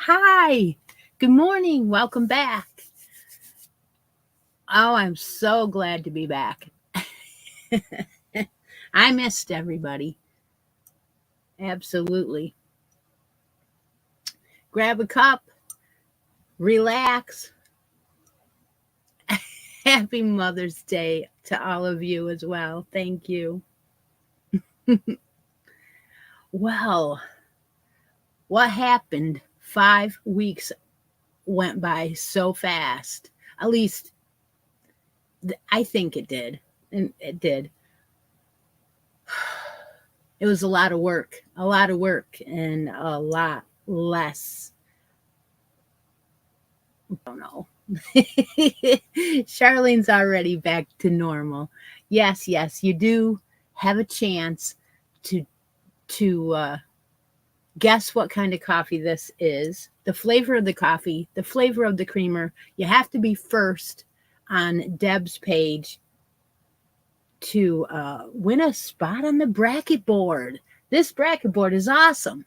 Hi, good morning. Welcome back. Oh, I'm so glad to be back. I missed everybody. Absolutely. Grab a cup, relax. Happy Mother's Day to all of you as well. Thank you. Well, what happened? 5 weeks went by so fast. At least I think it did. And it did. It was a lot of work, and a lot less. I don't know. Charlene's already back to normal. Yes, you do have a chance to to guess what kind of coffee this is, the flavor of the coffee, the flavor of the creamer. You have to be first on Deb's page to win a spot on the bracket board. This bracket board is awesome.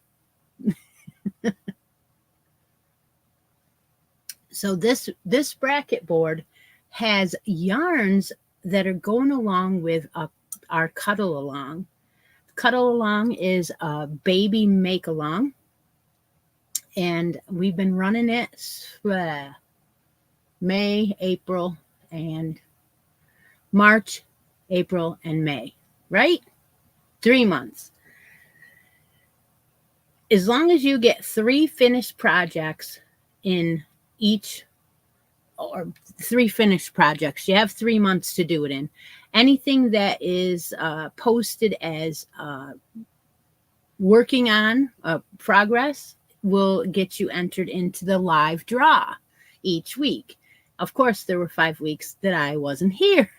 So this bracket board has yarns that are going along with our cuddle along. Cuddle along is a baby make along, and we've been running it May, April, and March, April, and May, right? 3 months. As long as you get 3 finished projects in each, or 3 finished projects, you have 3 months to do it in. Anything that is posted as working on progress will get you entered into the live draw each week. Of course, there were 5 weeks that I wasn't here,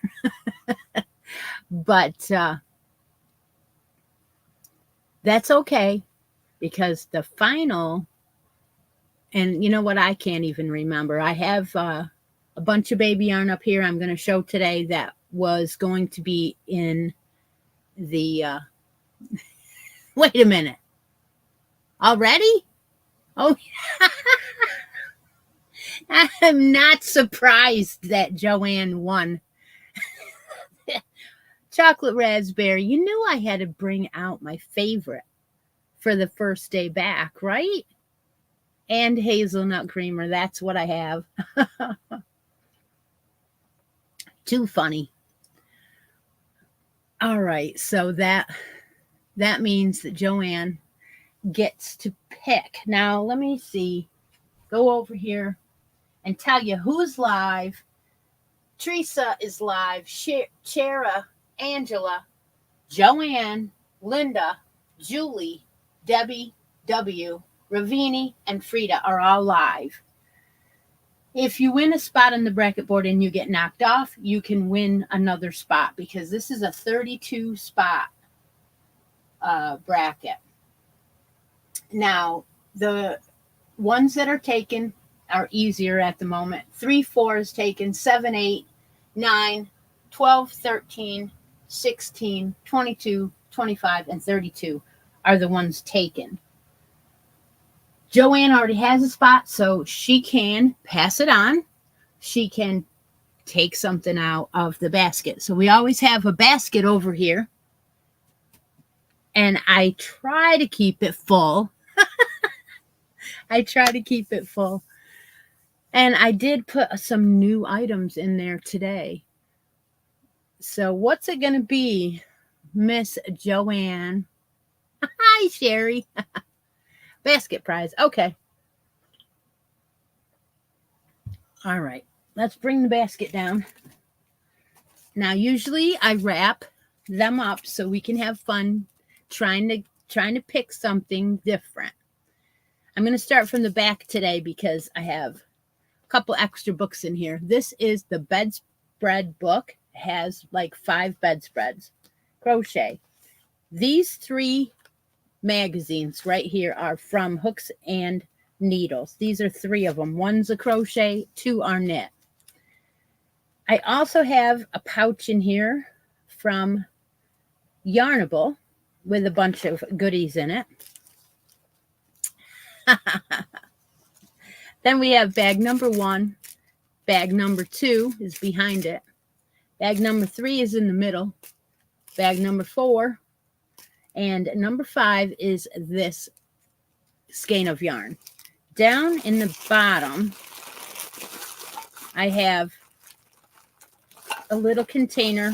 but that's okay, because the final, and you know what, I can't even remember. I have a bunch of baby yarn up here I'm going to show today that was going to be in the wait a minute, already? Oh, I'm not surprised that Joanne won. Chocolate raspberry. You knew I had to bring out my favorite for the first day back, right? And hazelnut creamer. That's what I have. Too funny. All right, so that means that Joanne gets to pick. Now, let me see. Go over here and tell you who's live. Teresa is live. Chera, Angela, Joanne, Linda, Julie, Debbie, W, Ravini, and Frida are all live. If you win a spot on the bracket board and you get knocked off, you can win another spot, because this is a 32 spot bracket. Now, the ones that are taken are easier at the moment. 3, 4 is taken, 7, 8, 9, 12, 13, 16, 22, 25, and 32 are the ones taken. Joanne already has a spot, so she can pass it on. She can take something out of the basket. So we always have a basket over here, and I try to keep it full. And I did put some new items in there today. So what's it going to be, Miss Joanne? Hi, Sherry. Basket prize. Okay. All right. Let's bring the basket down. Now, usually I wrap them up so we can have fun trying to pick something different. I'm going to start from the back today because I have a couple extra books in here. This is the bedspread book. It has like 5 bedspreads. Crochet. These 3 magazines right here are from Hooks and Needles. These are 3 of them. 1's a crochet, 2 are knit. I also have a pouch in here from Yarnable with a bunch of goodies in it. Then we have bag number 1. Bag number 2 is behind it. Bag number 3 is in the middle. Bag number 4. And number 5 is this skein of yarn. Down in the bottom, I have a little container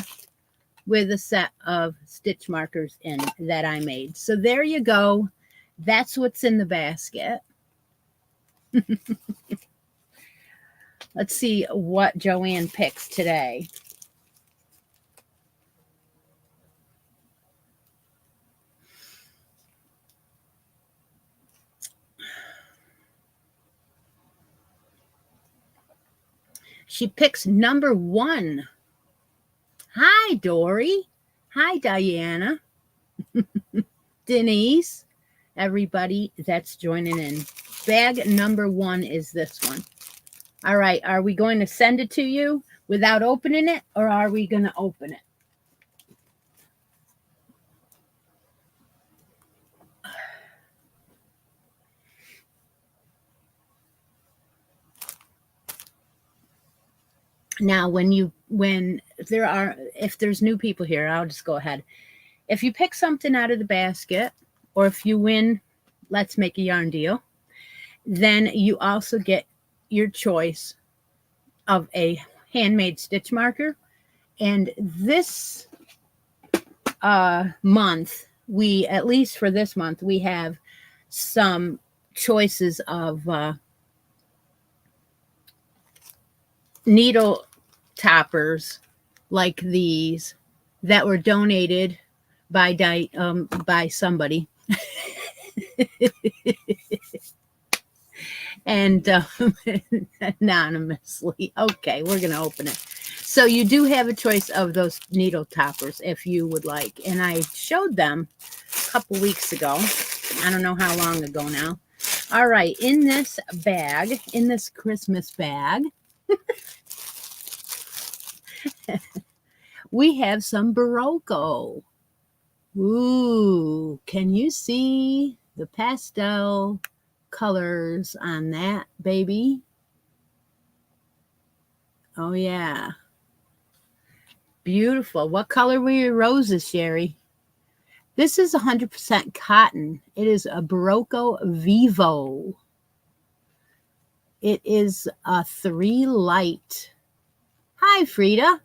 with a set of stitch markers in that I made. So there you go. That's what's in the basket. Let's see what Joanne picks today. She picks number 1. Hi, Dory. Hi, Diana. Denise. Everybody that's joining in. Bag number 1 is this one. All right. Are we going to send it to you without opening it, or are we going to open it? Now, if there's new people here, I'll just go ahead. If you pick something out of the basket, or if you win, let's make a yarn deal, then you also get your choice of a handmade stitch marker. And this month, at least for this month, we have some choices of needle toppers like these that were donated by somebody. And anonymously. Okay, we're going to open it. So you do have a choice of those needle toppers if you would like. And I showed them a couple weeks ago. I don't know how long ago now. All right, in this bag, in this Christmas bag, we have some Barocco. Ooh, can you see the pastel colors on that, baby? Oh, yeah. Beautiful. What color were your roses, Sherry? This is 100% cotton. It is a Barocco Vivo. It is a 3 light. Hi, Frida.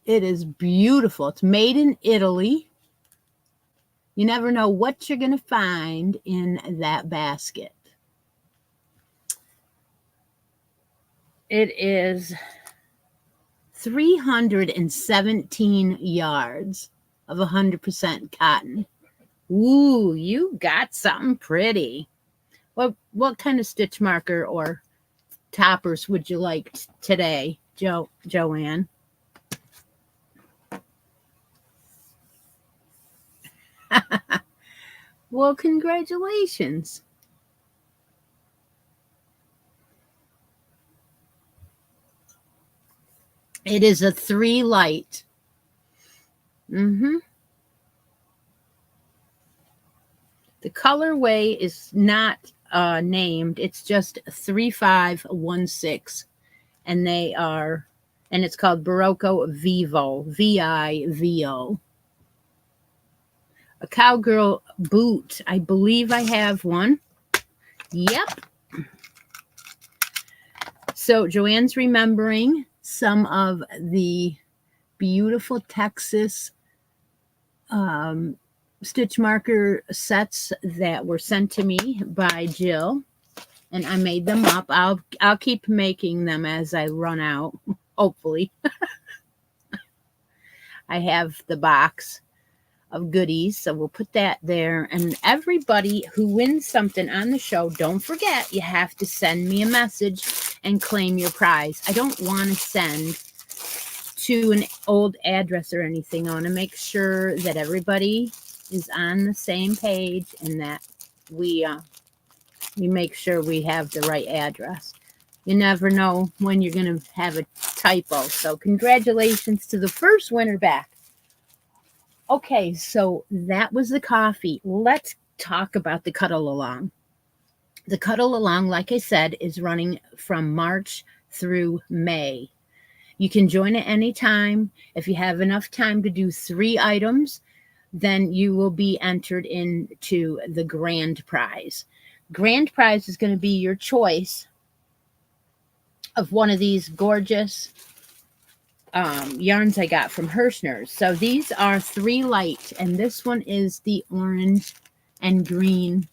It is beautiful. It's made in Italy. You never know what you're going to find in that basket. It is 317 yards of 100% cotton. Ooh, you got something pretty. What kind of stitch marker or toppers would you like today, Joanne? Well, congratulations. It is a 3 light. The colorway is not named. It's just 3516. And it's called Barocco Vivo. V-I-V-O. A cowgirl boot. I believe I have one. Yep. So Joanne's remembering some of the beautiful Texas stitch marker sets that were sent to me by Jill, and I made them up. I'll keep making them as I run out, hopefully. I have the box of goodies, so we'll put that there. And everybody who wins something on the show, don't forget, you have to send me a message and claim your prize. I don't want to send to an old address or anything. I want to make sure that everybody is on the same page and that we make sure we have the right address. You never know when you're going to have a typo. So congratulations to the first winner back. Okay, so that was the coffee. Let's talk about the cuddle along. The cuddle along, like I said, is running from March through May. You can join at any time. If you have enough time to do 3 items, then you will be entered into the grand prize. Grand prize is going to be your choice of one of these gorgeous yarns I got from Hirschner's. So these are 3 light, and this one is the orange and green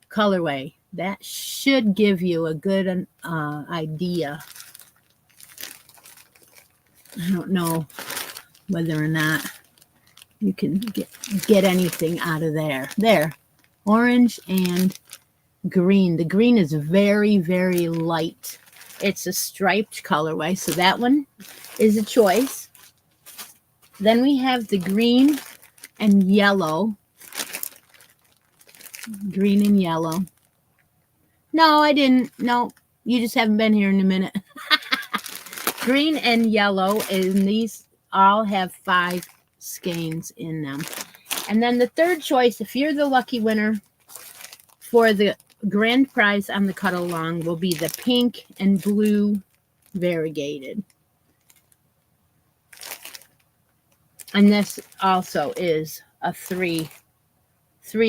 colorway. That should give you a good idea. I don't know whether or not you can get anything out of there. There, orange and green. The green is very, very light. It's a striped colorway, so that one is a choice. Then we have the green and yellow. Green and yellow. No, I didn't. No, you just haven't been here in a minute. Green and yellow, and these all have 5 skeins in them. And then the third choice, if you're the lucky winner for the grand prize on the cuddle along, will be the pink and blue variegated. And this also is a 3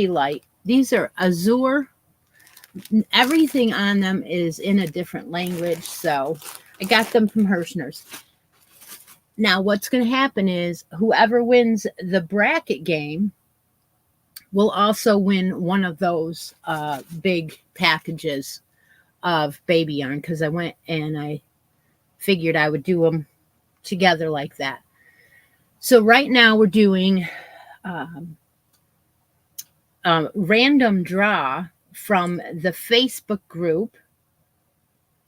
light. These are azure. Everything on them is in a different language, so I got them from Hirschner's. Now, what's going to happen is whoever wins the bracket game will also win one of those big packages of baby yarn, because I went and I figured I would do them together like that. So right now we're doing random draw from the Facebook group,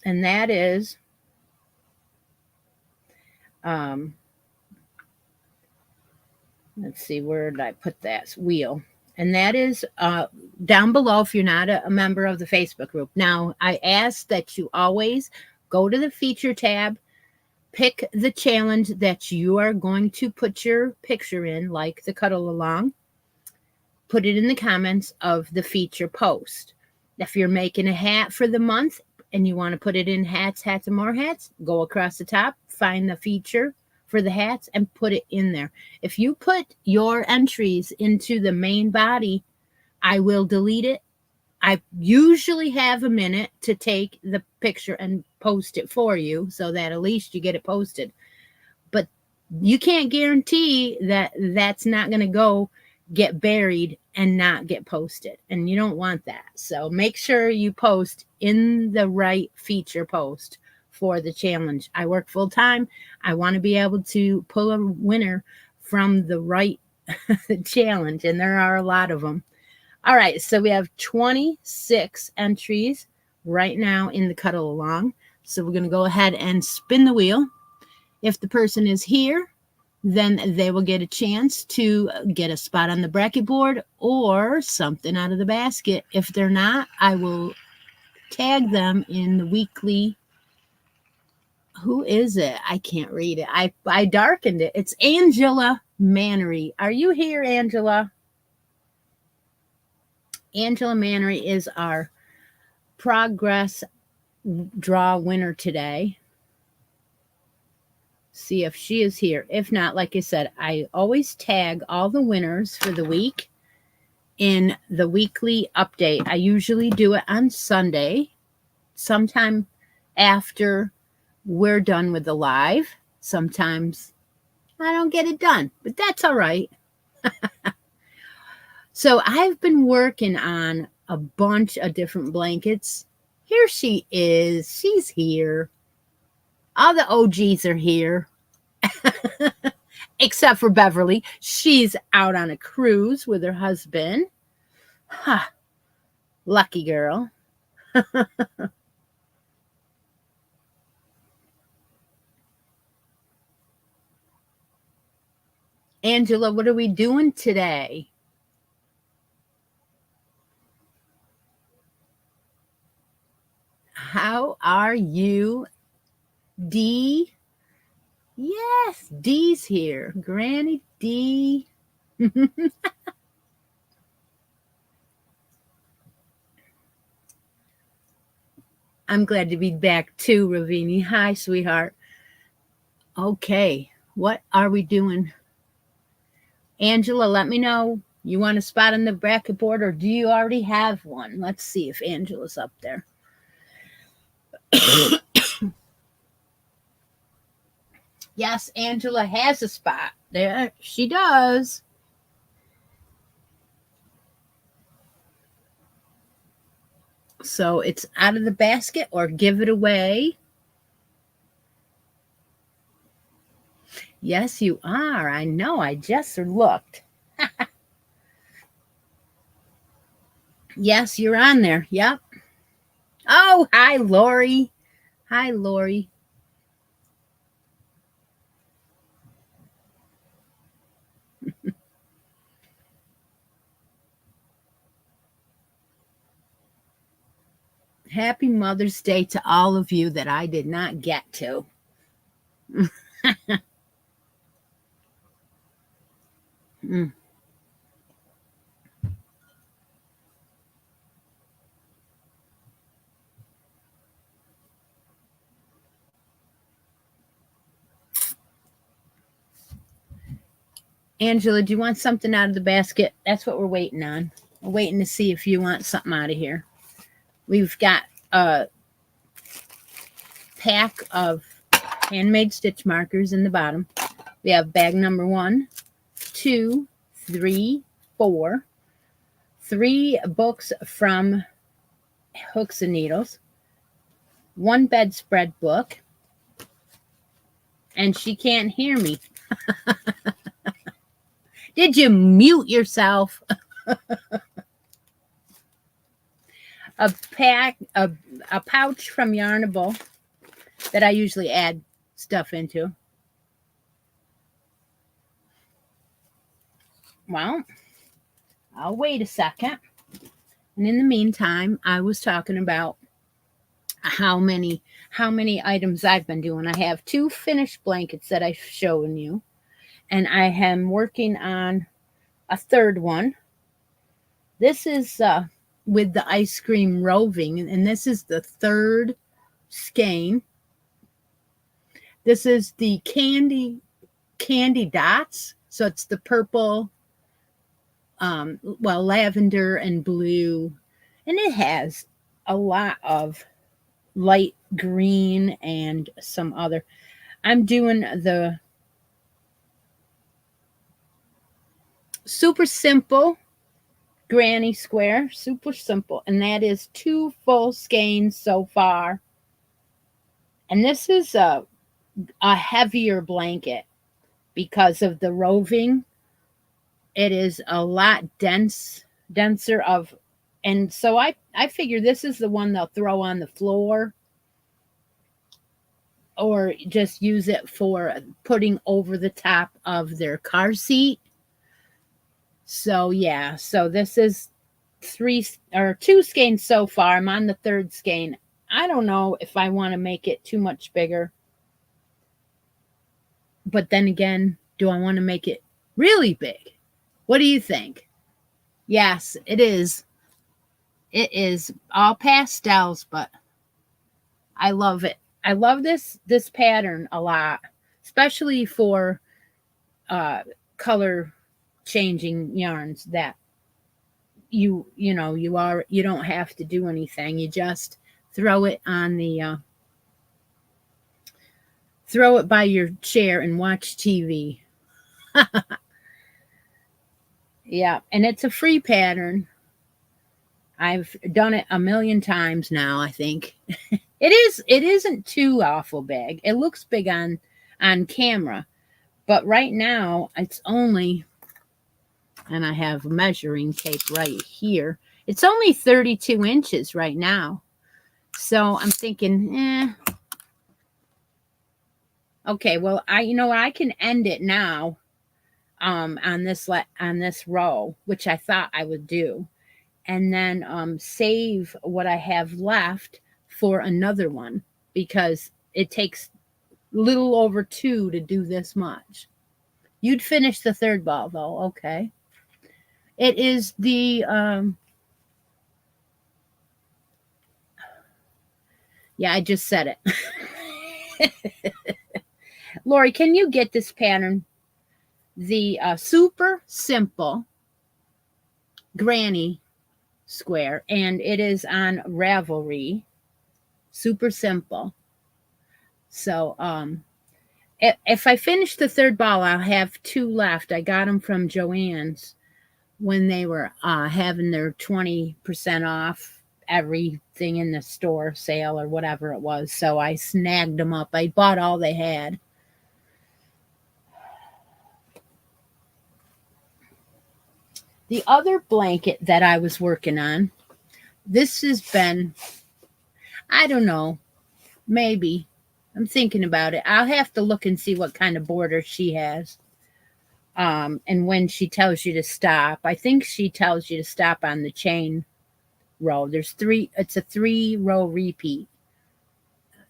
and that is let's see, where did I put that wheel? And that is down below if you're not a member of the Facebook group. Now, I ask that you always go to the feature tab, pick the challenge that you are going to put your picture in, like the cuddle along. Put it in the comments of the feature post. If you're making a hat for the month and you want to put it in hats, and more hats, go across the top, find the feature for the hats and put it in there. If you put your entries into the main body, I will delete it. I usually have a minute to take the picture and post it for you so that at least you get it posted. But you can't guarantee that that's not going to go get buried and not get posted, and you don't want that. So make sure you post in the right feature post for the challenge. I work full time. I want to be able to pull a winner from the right challenge, and there are a lot of them. All right, so we have 26 entries right now in the cuddle along. So we're going to go ahead and spin the wheel. If the person is here, then they will get a chance to get a spot on the bracket board or something out of the basket. If they're not, I will tag them in the weekly. Who is it? I can't read it. I darkened it. It's Angela Mannery. Are you here, Angela? Angela Mannery is our progress draw winner today. See if she is here. If not, like I said, I always tag all the winners for the week in the weekly update. I usually do it on Sunday, sometime after we're done with the live. Sometimes I don't get it done, but that's all right. So I've been working on a bunch of different blankets. Here she is. She's here. All the OGs are here. Except for Beverly. She's out on a cruise with her husband. Huh. Lucky girl. Angela, what are we doing today? How are you, Dee? Yes, Dee's here. Granny Dee. I'm glad to be back too, Ravini. Hi, sweetheart. Okay, what are we doing? Angela, let me know. You want a spot on the bracket board, or do you already have one? Let's see if Angela's up there. Yes, Angela has a spot. There she does. So it's out of the basket or give it away. Yes, you are. I know. I just looked. Yes, you're on there. Yep. Oh, hi, Lori. Hi, Lori. Happy Mother's Day to all of you that I did not get to. Mm. Angela, do you want something out of the basket? That's what we're waiting on. We're waiting to see if you want something out of here. We've got a pack of handmade stitch markers in the bottom. We have bag number 1, 2, 3, 4. 3 books from Hooks and Needles. 1 bedspread book. And she can't hear me. Did you mute yourself? A pouch from Yarnable that I usually add stuff into. Well, I'll wait a second. And in the meantime, I was talking about how many items I've been doing. I have 2 finished blankets that I've shown you, and I am working on a third one. This is with the ice cream roving, and this is the 3rd skein. This is the candy dots, so it's the purple, lavender and blue, and it has a lot of light green and some other. I'm doing the super simple granny square, super simple, and that is 2 full skeins so far. And this is a heavier blanket because of the roving. It is a lot denser of, and so I figure this is the one they'll throw on the floor or just use it for putting over the top of their car seat. So yeah, so this is 2 skeins so far. I'm on the 3rd skein. I don't know if I want to make it too much bigger. But then again, do I want to make it really big? What do you think? Yes, it is. It is all pastels, but I love it. I love this pattern a lot, especially for color changing yarns that you don't have to do anything. You just throw it on the throw it by your chair and watch TV. Yeah, and it's a free pattern. I've done it a million times now, I think. It isn't too awful big. It looks big on camera, but right now it's only, and I have measuring tape right here. It's only 32 inches right now. So I'm thinking, okay, well, I can end it now on this row, which I thought I would do, and then save what I have left for another one, because it takes little over 2 to do this much. You'd finish the 3rd ball though. Okay. It is the Yeah, I just said it. Lori, can you get this pattern? The super simple granny square, and it is on Ravelry. Super simple. So if I finish the third ball, I'll have 2 left. I got them from Joann's when they were having their 20% off everything in the store sale or whatever it was. So I snagged them up. I bought all they had. The other blanket that I was working on, this has been, I don't know, maybe. I'm thinking about it. I'll have to look and see what kind of border she has. And when she tells you to stop. I think she tells you to stop on the chain row. There's 3, it's a 3-row repeat.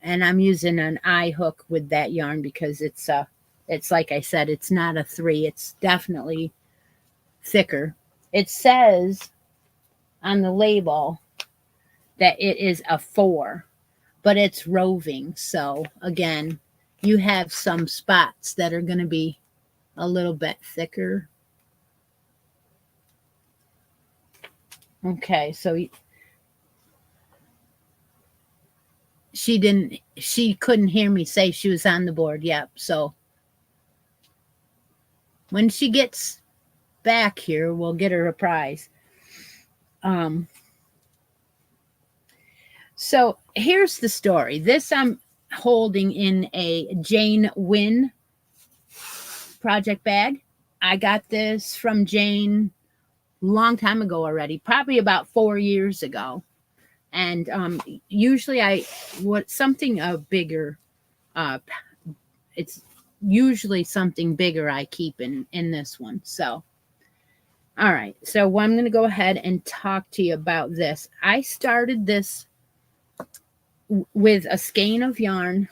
And I'm using an eye hook with that yarn because it's like I said, it's not a 3. It's definitely thicker. It says on the label that it is a 4, but it's roving. So again, you have some spots that are going to be a little bit thicker. Okay, so she couldn't hear me say she was on the board. Yep. So when she gets back here, we'll get her a prize. So here's the story. This I'm holding in a Jane Wynn project bag. I got this from Jane a long time ago already, probably about 4 years ago. And usually something bigger, it's usually something bigger I keep in this one. So all right, so I'm going to go ahead and talk to you about this. I started this with a skein of yarn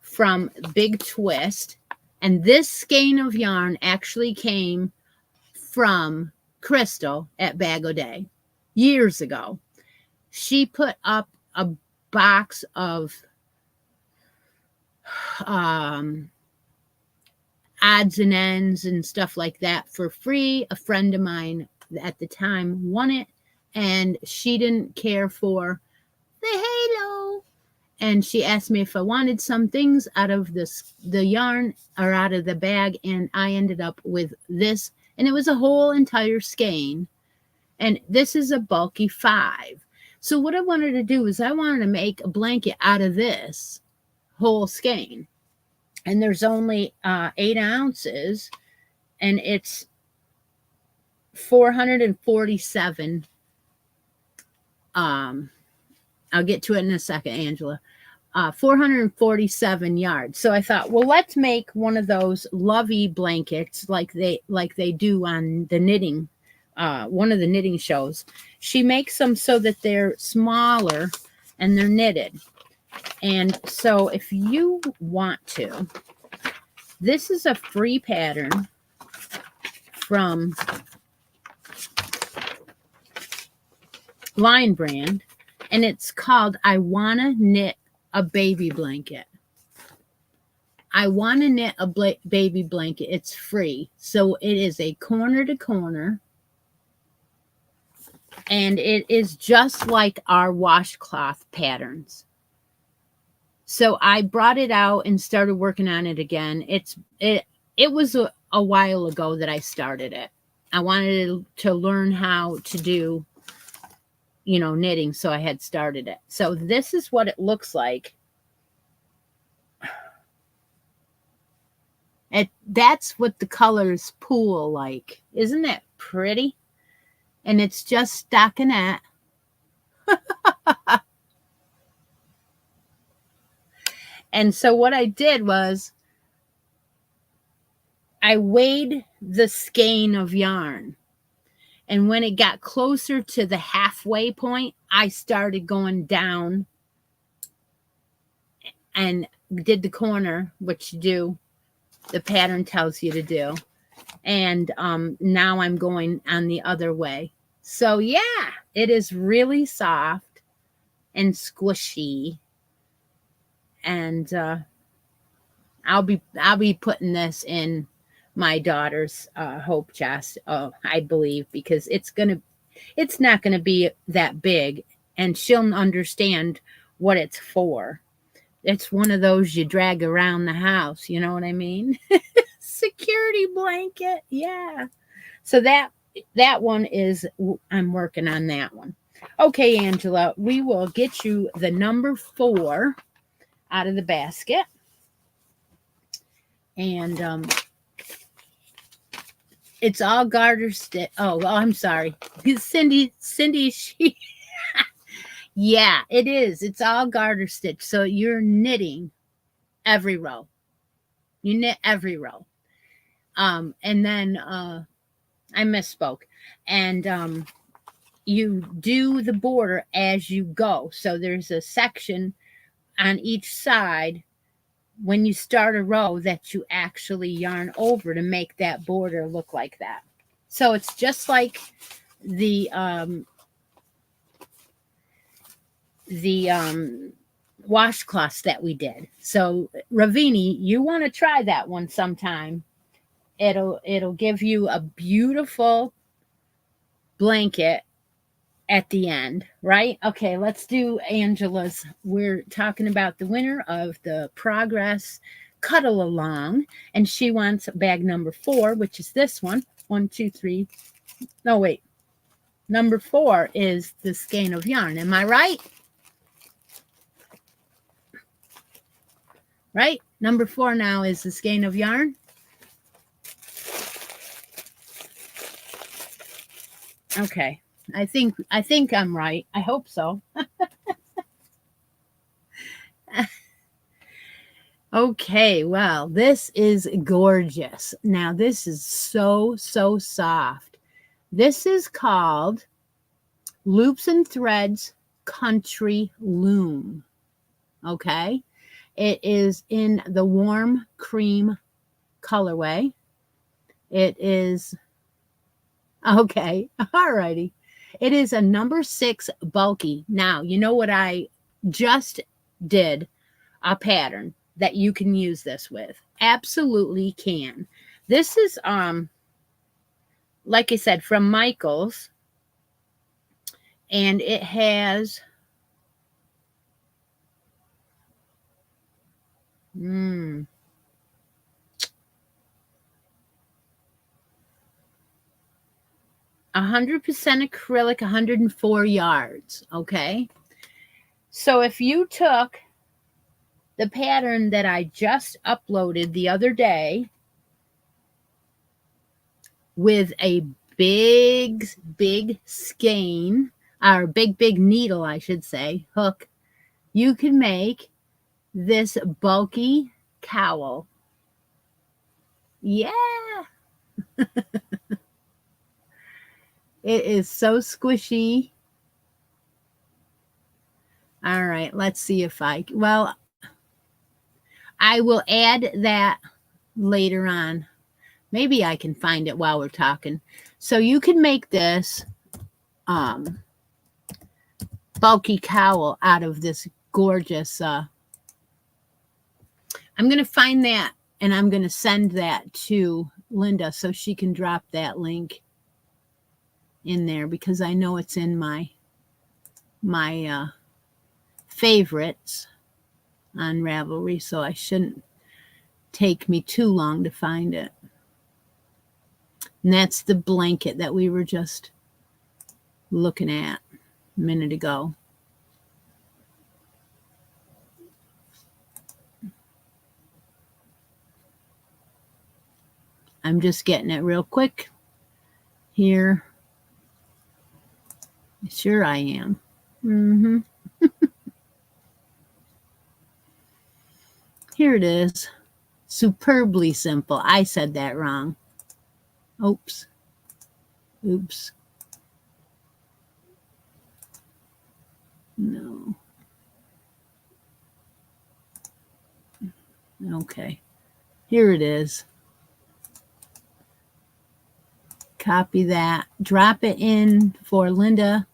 from Big Twist, and this skein of yarn actually came from Crystal at Bag O' Day years ago. She put up a box of odds and ends and stuff like that for free. A friend of mine at the time won it, and she didn't care for the halo, and she asked me if I wanted some things out of the yarn or out of the bag, and I ended up with this, and it was a whole entire skein, and this is a bulky 5. So what I wanted to do is I wanted to make a blanket out of this whole skein. And there's only 8 ounces, and it's 447. I'll get to it in a second, Angela. 447 yards. So I thought, well, let's make one of those lovey blankets like they do on the knitting, one of the knitting shows. She makes them so that they're smaller and they're knitted. And so if you want to, this is a free pattern from Line Brand, and it's called I Wanna Knit a Baby Blanket. I want to knit a baby blanket. It's free. So it is a corner to corner, and it is just like our washcloth patterns. So I brought it out and started working on it again. It was a while ago that I started it. I wanted to learn how to do, knitting. So I had started it. So this is what it looks like. That's what the colors pool like. Isn't that pretty? And it's just stockinette. And so what I did was I weighed the skein of yarn. And when it got closer to the halfway point, I started going down and did the corner, which you do. The pattern tells you to do. And now I'm going on the other way. So yeah, it is really soft. and squishy. And I'll be putting this in my daughter's hope chest, I believe, because it's not gonna be that big, and she'll understand what it's for. It's one of those you drag around the house, you know what I mean? Security blanket, yeah. So that one is, I'm working on that one. Okay, Angela, we will get you the number 4 out of the basket. And it's all garter stitch. Oh, I'm sorry. Cindy, she, yeah, it is. It's all garter stitch. So you're knitting every row. You knit every row. And then I misspoke. And you do the border as you go. So there's a section on each side when you start a row that you actually yarn over to make that border look like that. So it's just like the washcloths that we did. So Ravini, you want to try that one sometime. It'll give you a beautiful blanket at the end, right? Okay, let's do Angela's. We're talking about the winner of the Progress Cuddle Along, and she wants bag number 4, which is this one. 1, 2, 3. No, wait. Number 4 is the skein of yarn. Am I right? Right? Number 4 now is the skein of yarn. Okay. I think I'm right. I hope so. Okay, well, this is gorgeous. Now, this is so soft. This is called Loops and Threads Country Loom. Okay? It is in the warm cream colorway. It is, okay, all righty. It is a number 6 bulky. Now, you know what I just did? A pattern that you can use this with. Absolutely can. This is, like I said, from Michael's. And it has 100% acrylic, 104 yards. Okay. So if you took the pattern that I just uploaded the other day with a big skein, or big needle, I should say, hook, you can make this bulky cowl. Yeah. It is so squishy. All right, let's see if I will add that later on. Maybe I can find it while we're talking. So you can make this bulky cowl out of this gorgeous, I'm going to find that and I'm going to send that to Linda so she can drop that link in there, because I know it's in my favorites on Ravelry, so I shouldn't take me too long to find it. And that's the blanket that we were just looking at a minute ago. I'm just getting it real quick here. Sure I am. Here it is. Superbly simple. I said that wrong. Oops. No. Okay. Here it is. Copy that. Drop it in for Linda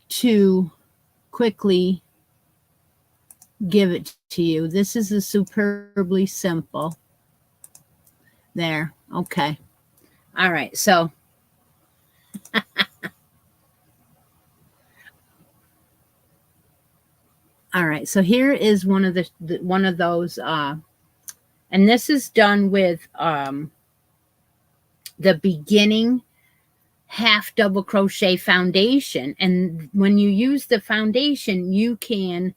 to quickly give it to you. This is a superbly simple. There. Okay. All right. So all right. So here is one of those and this is done with the beginning half double crochet foundation. And when you use the foundation, you can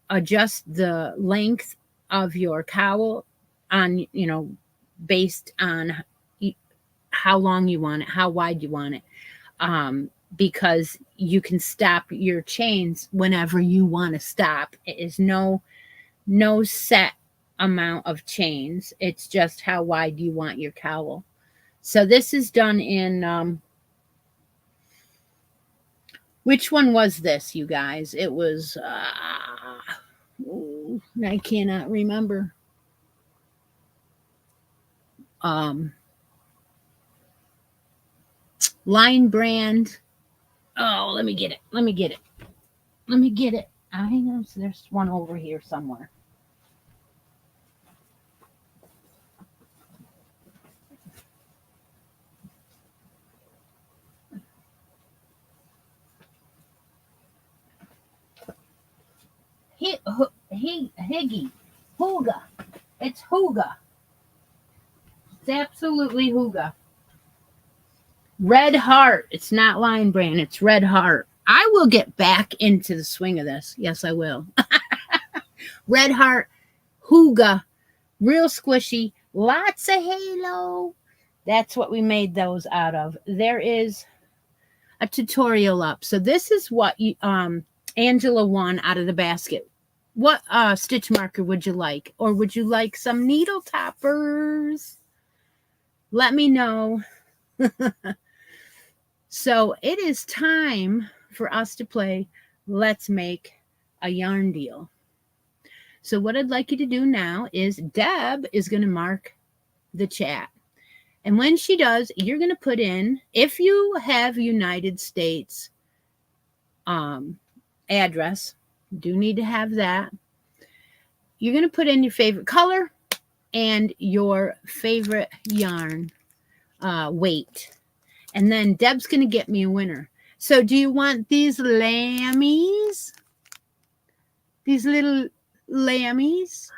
adjust the length of your cowl on, based on how long you want it, how wide you want it. Because you can stop your chains whenever you want to stop. It is no set amount of chains. It's just how wide you want your cowl. So this is done in which one was this, you guys? It was I cannot remember. Line brand. Oh, let me get it. Let me get it. Let me get it. I know there's one over here somewhere. Higgy. Hooga. It's Hooga. It's absolutely Hooga. Red Heart. It's not Line Brand. It's Red Heart. I will get back into the swing of this. Yes, I will. Red Heart. Hooga. Real squishy. Lots of halo. That's what we made those out of. There is a tutorial up. So this is what Angela won out of the basket. What stitch marker would you like? Or would you like some needle toppers? Let me know. So it is time for us to play Let's Make a Yarn Deal. So what I'd like you to do now is Deb is going to mark the chat. And when she does, you're going to put in, if you have United States address, do need to have that. You're going to put in your favorite color and your favorite yarn weight. And then Deb's going to get me a winner. So do you want these lammies? These little lammies?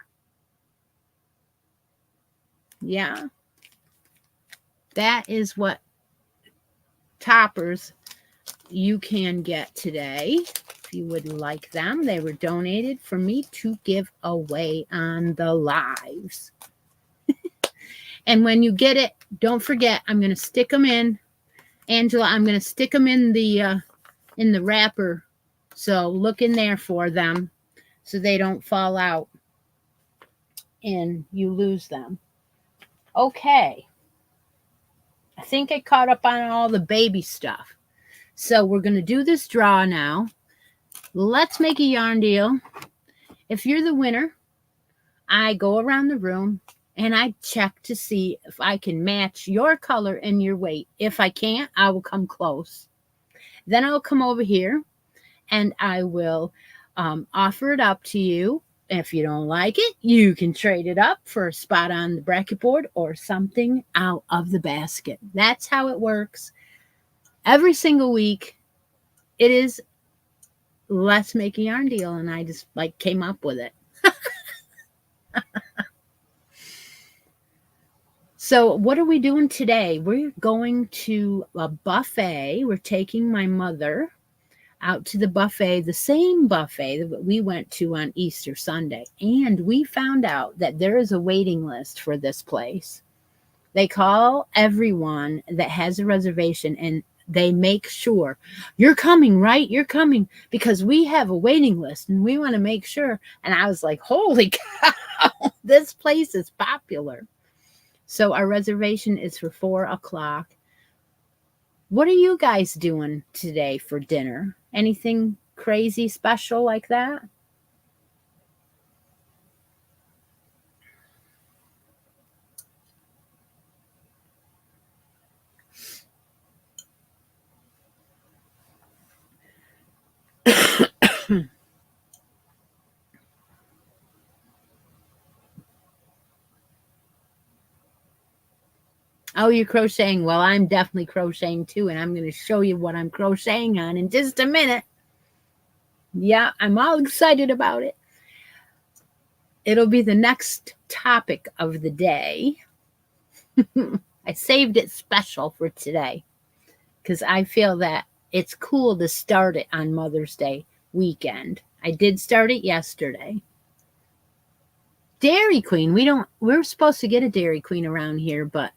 Yeah. That is what toppers you can get today. If you would like them, they were donated for me to give away on the lives. And when you get it, don't forget, I'm going to stick them in. Angela, I'm going to stick them in the wrapper. So look in there for them so they don't fall out and you lose them. Okay. I think I caught up on all the baby stuff. So we're going to do this draw now. Let's make a yarn deal. If you're the winner, I go around the room and I check to see if I can match your color and your weight. If I can't, I will come close. Then I'll come over here and I will offer it up to you. If you don't like it, you can trade it up for a spot on the bracket board or something out of the basket. That's how it works. Every single week, it is Let's Make a Yarn Deal, and I just came up with it. So what are we doing today? We're going to a buffet. We're taking my mother out to the buffet, the same buffet that we went to on Easter Sunday. And we found out that there is a waiting list for this place. They call everyone that has a reservation and they make sure you're coming, right? You're coming because we have a waiting list and we want to make sure. And I was like, holy cow, this place is popular. So our reservation is for 4 o'clock. What are you guys doing today for dinner? Anything crazy special like that? Oh, you're crocheting. Well, I'm definitely crocheting too, and I'm going to show you what I'm crocheting on in just a minute. Yeah, I'm all excited about it. It'll be the next topic of the day. I saved it special for today because I feel that it's cool to start it on Mother's Day weekend. I did start it yesterday. Dairy Queen. We're supposed to get a Dairy Queen around here, but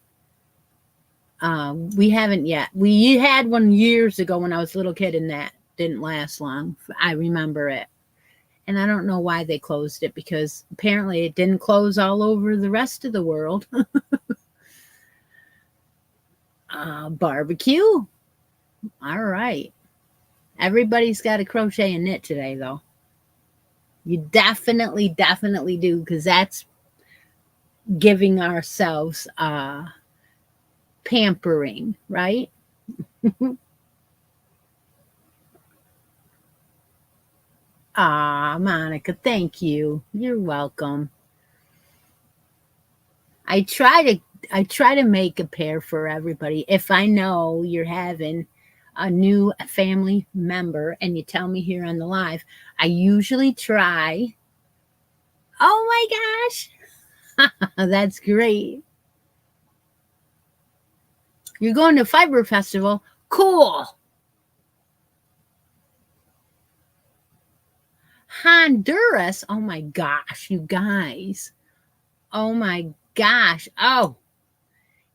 we haven't yet. We had one years ago when I was a little kid, and that didn't last long. I remember it. And I don't know why they closed it, because apparently it didn't close all over the rest of the world. Barbecue. All right. Everybody's got to crochet and knit today, though. You definitely do, because that's giving ourselves pampering, right? Monica, thank you. You're welcome. I try to make a pair for everybody. If I know you're having a new family member and you tell me here on the live, I usually try. Oh my gosh. That's great. You're going to Fiber Festival? Cool. Honduras. Oh my gosh, you guys. Oh my gosh. Oh,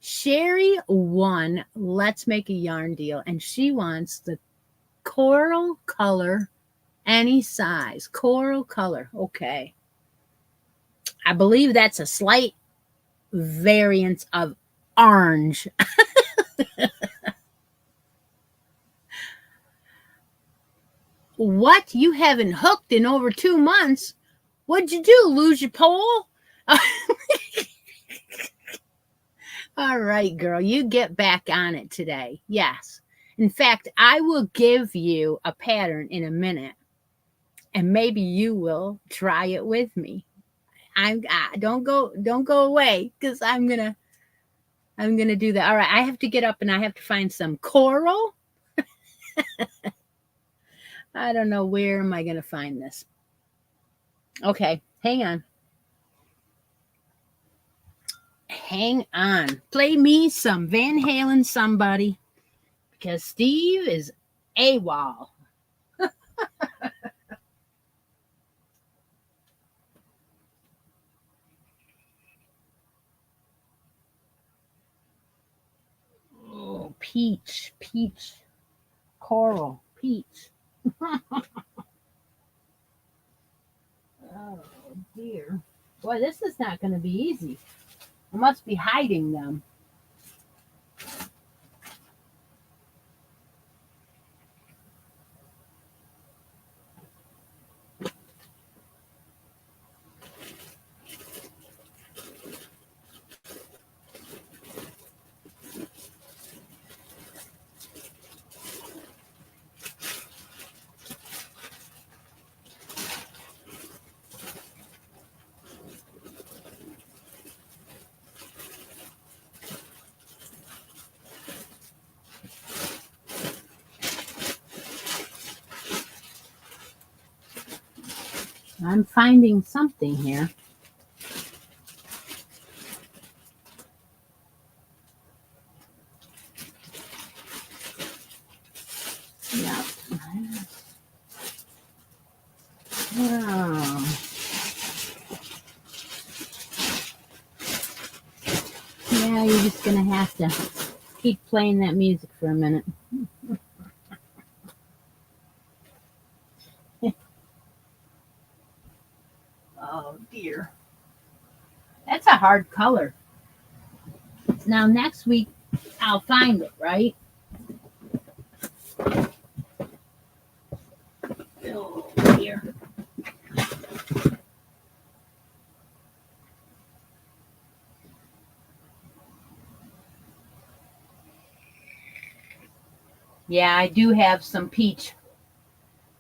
Sherry won Let's Make a Yarn Deal, and she wants the coral color, any size. Coral color. Okay. I believe that's a slight variance of orange. What? You haven't hooked in over 2 months? What'd you do? Lose your pole? All right, girl, you get back on it today. Yes. In fact, I will give you a pattern in a minute, and maybe you will try it with me. Don't go away, because I'm gonna do that. All right, I have to get up and I have to find some coral. I don't know, where am I gonna find this? Okay, hang on. Hang on. Play me some Van Halen, somebody, because Steve is AWOL. Oh, peach, coral, peach. Oh dear. Boy, this is not going to be easy. I must be hiding them. I'm finding something here. Yeah. Oh. Yeah, you're just going to have to keep playing that music for a minute. Oh, dear. That's a hard color. Now, next week, I'll find it, right? Oh, dear. Yeah, I do have some peach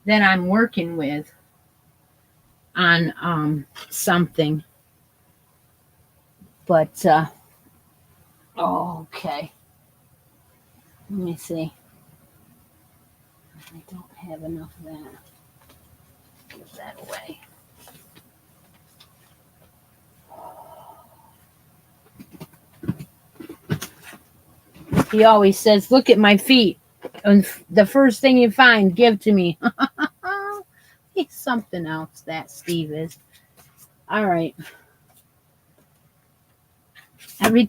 that I'm working with on something. But Okay. Let me see. I don't have enough of that. Give that away. He always says, "Look at my feet. And the first thing you find, give to me." He's something else, that Steve is. All right. Every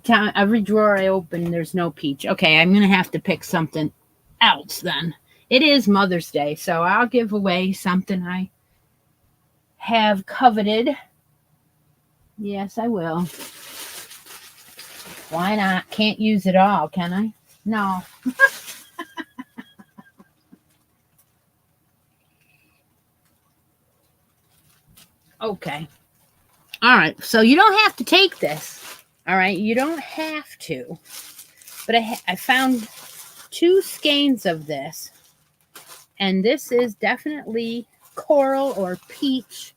drawer I open, there's no peach. Okay, I'm going to have to pick something else then. It is Mother's Day, so I'll give away something I have coveted. Yes, I will. Why not? Can't use it all, can I? No. Okay. All right. So you don't have to take this. All right. You don't have to. But I found 2 skeins of this. And this is definitely coral or peach.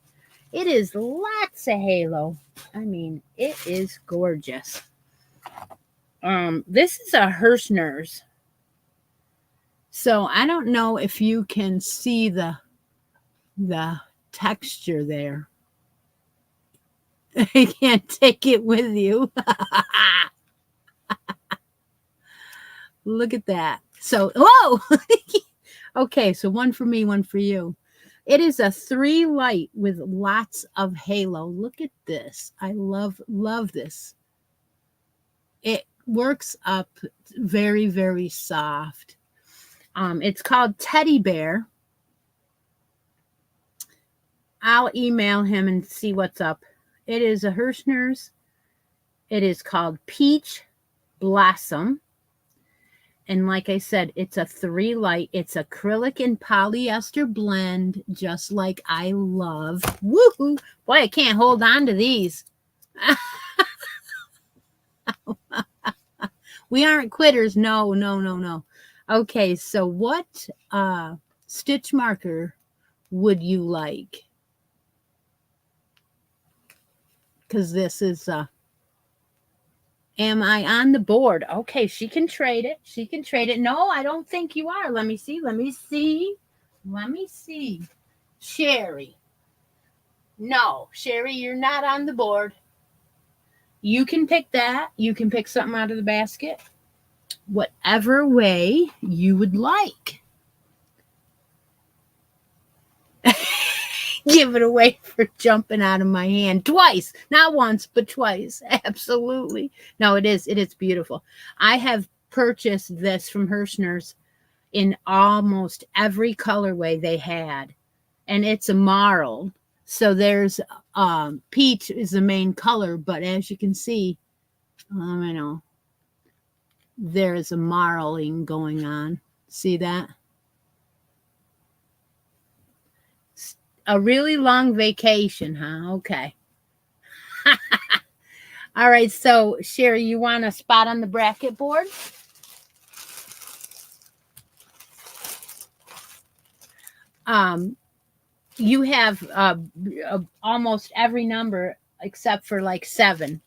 It is lots of halo. I mean, it is gorgeous. This is a Hirschner's. So I don't know if you can see the texture there. I can't take it with you. Look at that. So, whoa. Okay, so one for me, one for you. It is a 3 light with lots of halo. Look at this. I love this. It works up very, very soft. It's called Teddy Bear. I'll email him and see what's up. It is a Hirschner's. It is called Peach Blossom. And like I said, it's a 3 light. It's acrylic and polyester blend, just like I love. Woohoo! Boy, I can't hold on to these. We aren't quitters. No. Okay, so what stitch marker would you like? Because this is am I on the board? Okay, she can trade it. She can trade it. No, I don't think you are. Let me see. Sherry. No, Sherry, you're not on the board. You can pick that. You can pick something out of the basket. Whatever way you would like. Give it away for jumping out of my hand twice, not once, but twice. Absolutely. No, it is beautiful. I have purchased this from Hirschner's in almost every colorway they had, and it's a marl. So there's peach is the main color, but as you can see, I know there's a marling going on. See that? A really long vacation, huh? Okay. All right. So, Sherry, you want a spot on the bracket board? You have almost every number except for like 7.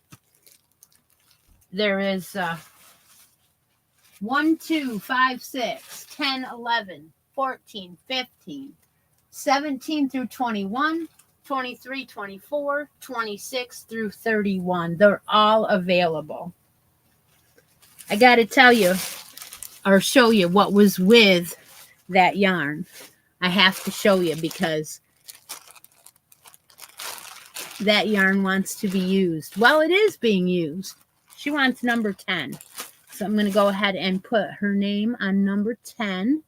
There is 1, 2, 5, 6, 10, 11, 14, 15. 17 through 21, 23, 24, 26 through 31. They're all available. I got to tell you or show you what was with that yarn. I have to show you because that yarn wants to be used. Well, it is being used. She wants number 10. So I'm going to go ahead and put her name on number 10.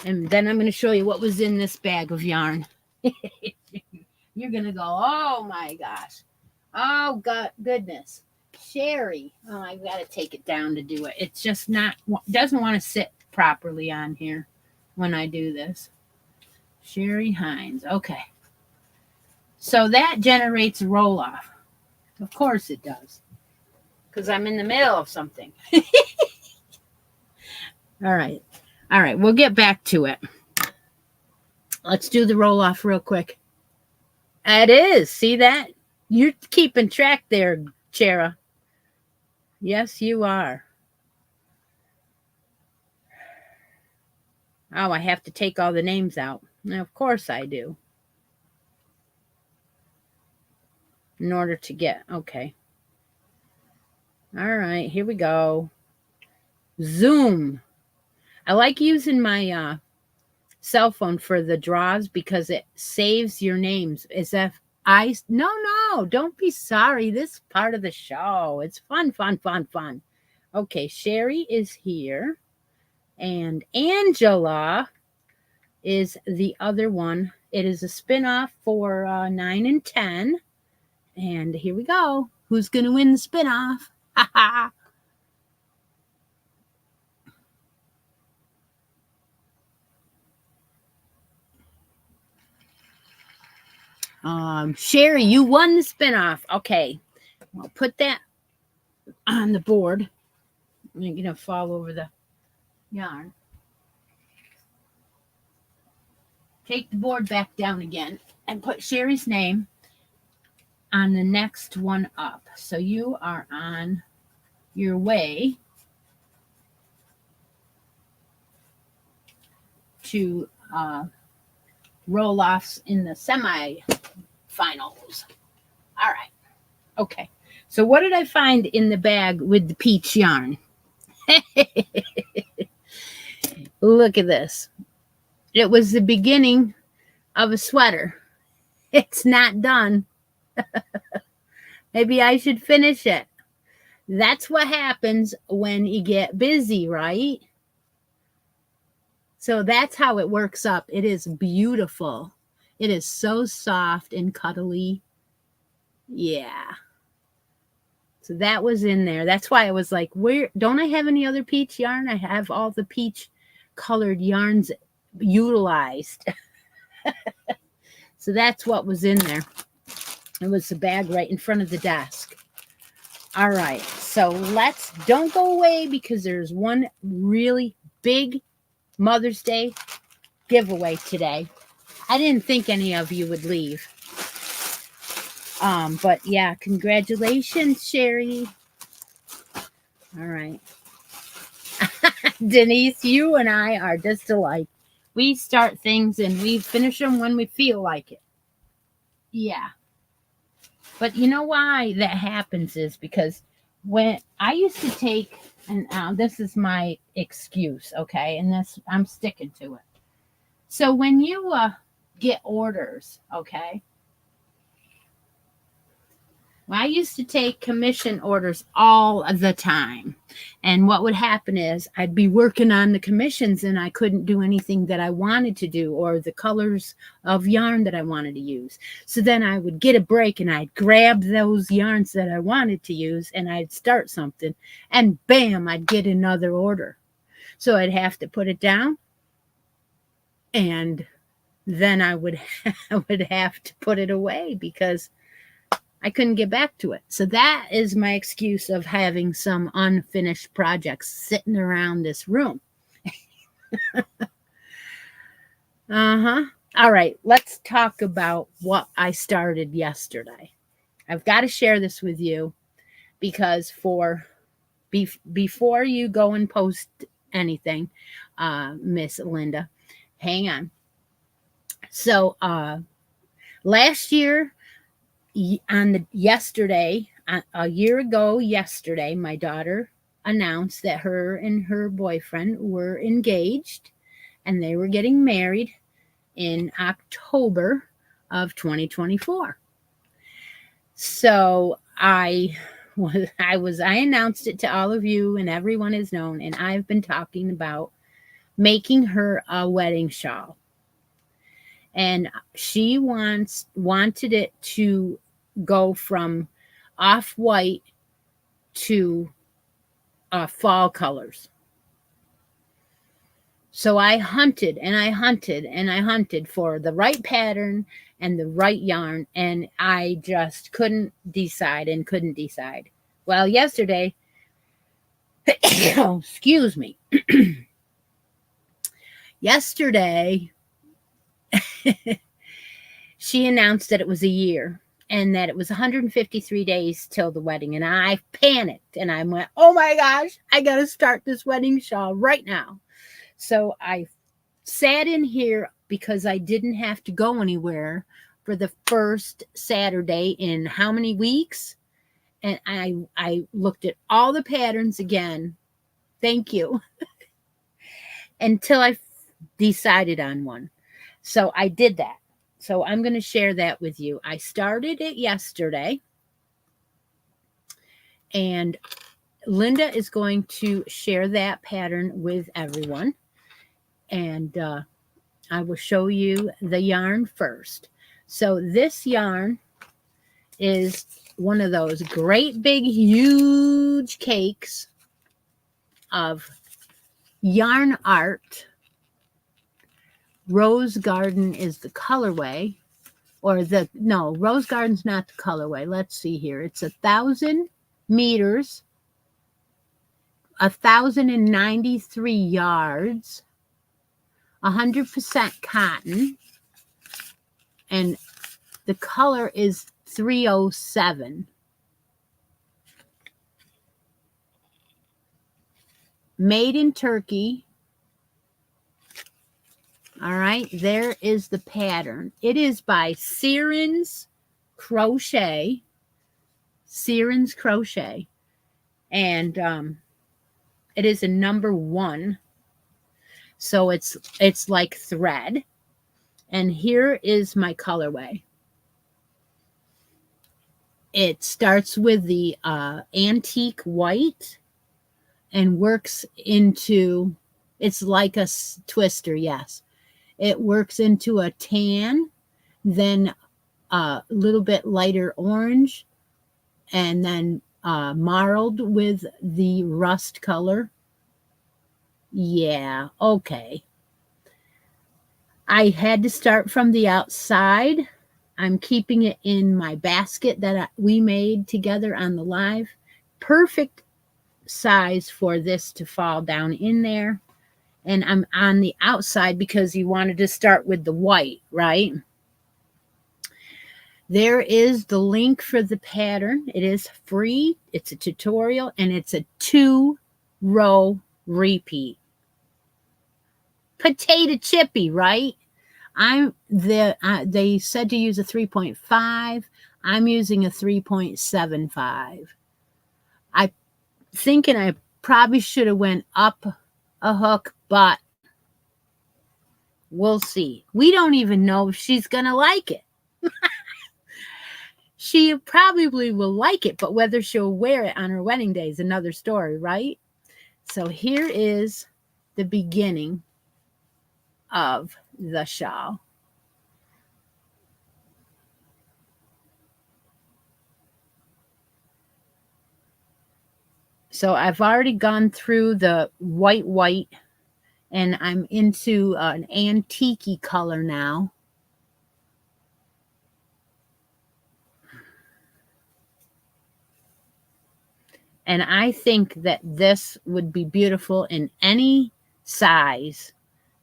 And then I'm going to show you what was in this bag of yarn. You're going to go, oh my gosh. Oh, God, goodness. Sherry. Oh, I've got to take it down to do it. It's just not, doesn't want to sit properly on here when I do this. Sherry Hines. Okay. So that generates roll off. Of course it does. Because I'm in the middle of something. All right. All right, we'll get back to it. Let's do the roll off real quick. It is. See that? You're keeping track there, Chera. Yes, you are. Oh, I have to take all the names out. Now, of course I do. In order to get, okay. All right, here we go. Zoom. I like using my cell phone for the draws because it saves your names. Is that no, don't be sorry. This is part of the show. It's fun. Okay, Sherry is here. And Angela is the other one. It is a spinoff for 9 and 10. And here we go. Who's going to win the spinoff? Sherry, you won the spinoff. Okay. I'll put that on the board. I'm going to fall over the yarn. Take the board back down again and put Sherry's name on the next one up. So you are on your way to roll-offs in the semi-finals. All right. Okay. So what did I find in the bag with the peach yarn? Look at this. It was the beginning of a sweater. It's not done. Maybe I should finish it. That's what happens when you get busy, right? So that's how it works up. It is beautiful. It is so soft and cuddly. Yeah. So that was in there. That's why I was like, where don't I have any other peach yarn? I have all the peach colored yarns utilized. So that's what was in there. It was the bag right in front of the desk. All right. So don't go away because there's one really big Mother's Day giveaway today. I didn't think any of you would leave. But yeah, congratulations, Sherry. All right. Denise, you and I are just alike. We start things and we finish them when we feel like it. Yeah. But you know why that happens is because when I used to take, and this is my excuse, okay? And this, I'm sticking to it. So when you get orders, okay? Well, I used to take commission orders all the time. And what would happen is I'd be working on the commissions and I couldn't do anything that I wanted to do or the colors of yarn that I wanted to use. So then I would get a break and I'd grab those yarns that I wanted to use and I'd start something and bam, I'd get another order. So I'd have to put it down and then I would have to put it away because I couldn't get back to it. So that is my excuse of having some unfinished projects sitting around this room. All right, let's talk about what I started yesterday. I've got to share this with you because before you go and post anything, Miss Linda, hang on. So last year, a year ago yesterday, my daughter announced that her and her boyfriend were engaged and they were getting married in October of 2024. So I announced it to all of you and everyone is known, and I've been talking about making her a wedding shawl. And she wanted it to go from off-white to fall colors. So I hunted and I hunted and I hunted for the right pattern and the right yarn, and I just couldn't decide. Well, yesterday, excuse me, Yesterday, she announced that it was a year and that it was 153 days till the wedding. And I panicked and I went, oh my gosh, I got to start this wedding shawl right now. So I sat in here because I didn't have to go anywhere for the first Saturday in how many weeks? And I looked at all the patterns again. Thank you. Until I decided on one. So I did that. So I'm going to share that with you. I started it yesterday, and Linda is going to share that pattern with everyone. And I will show you the yarn first. So this yarn is one of those great big huge cakes of yarn art. Rose Garden is the colorway, Rose Garden's not the colorway. Let's see here. It's 1,000 meters, 1,093 yards, 100% cotton, and the color is 307. Made in Turkey. All right, there is the pattern. It is by Siren's Crochet. Siren's Crochet. And it is a number 1. So it's like thread. And here is my colorway. It starts with the antique white and works into, it's like a twister, yes. It works into a tan, then a little bit lighter orange, and then marled with the rust color. Yeah, okay. I had to start from the outside. I'm keeping it in my basket that we made together on the live. Perfect size for this to fall down in there. And I'm on the outside because you wanted to start with the white, right? There is the link for the pattern. It is free. It's a tutorial, and it's a 2-row repeat. Potato chippy, right? They said to use a 3.5. I'm using a 3.75. I thinking I probably should have went up a hook, but we'll see. We don't even know if she's gonna like it. She probably will like it, but whether she'll wear it on her wedding day is another story, right? So here is the beginning of the shawl. So I've already gone through the white, and I'm into an antique color now. And I think that this would be beautiful in any size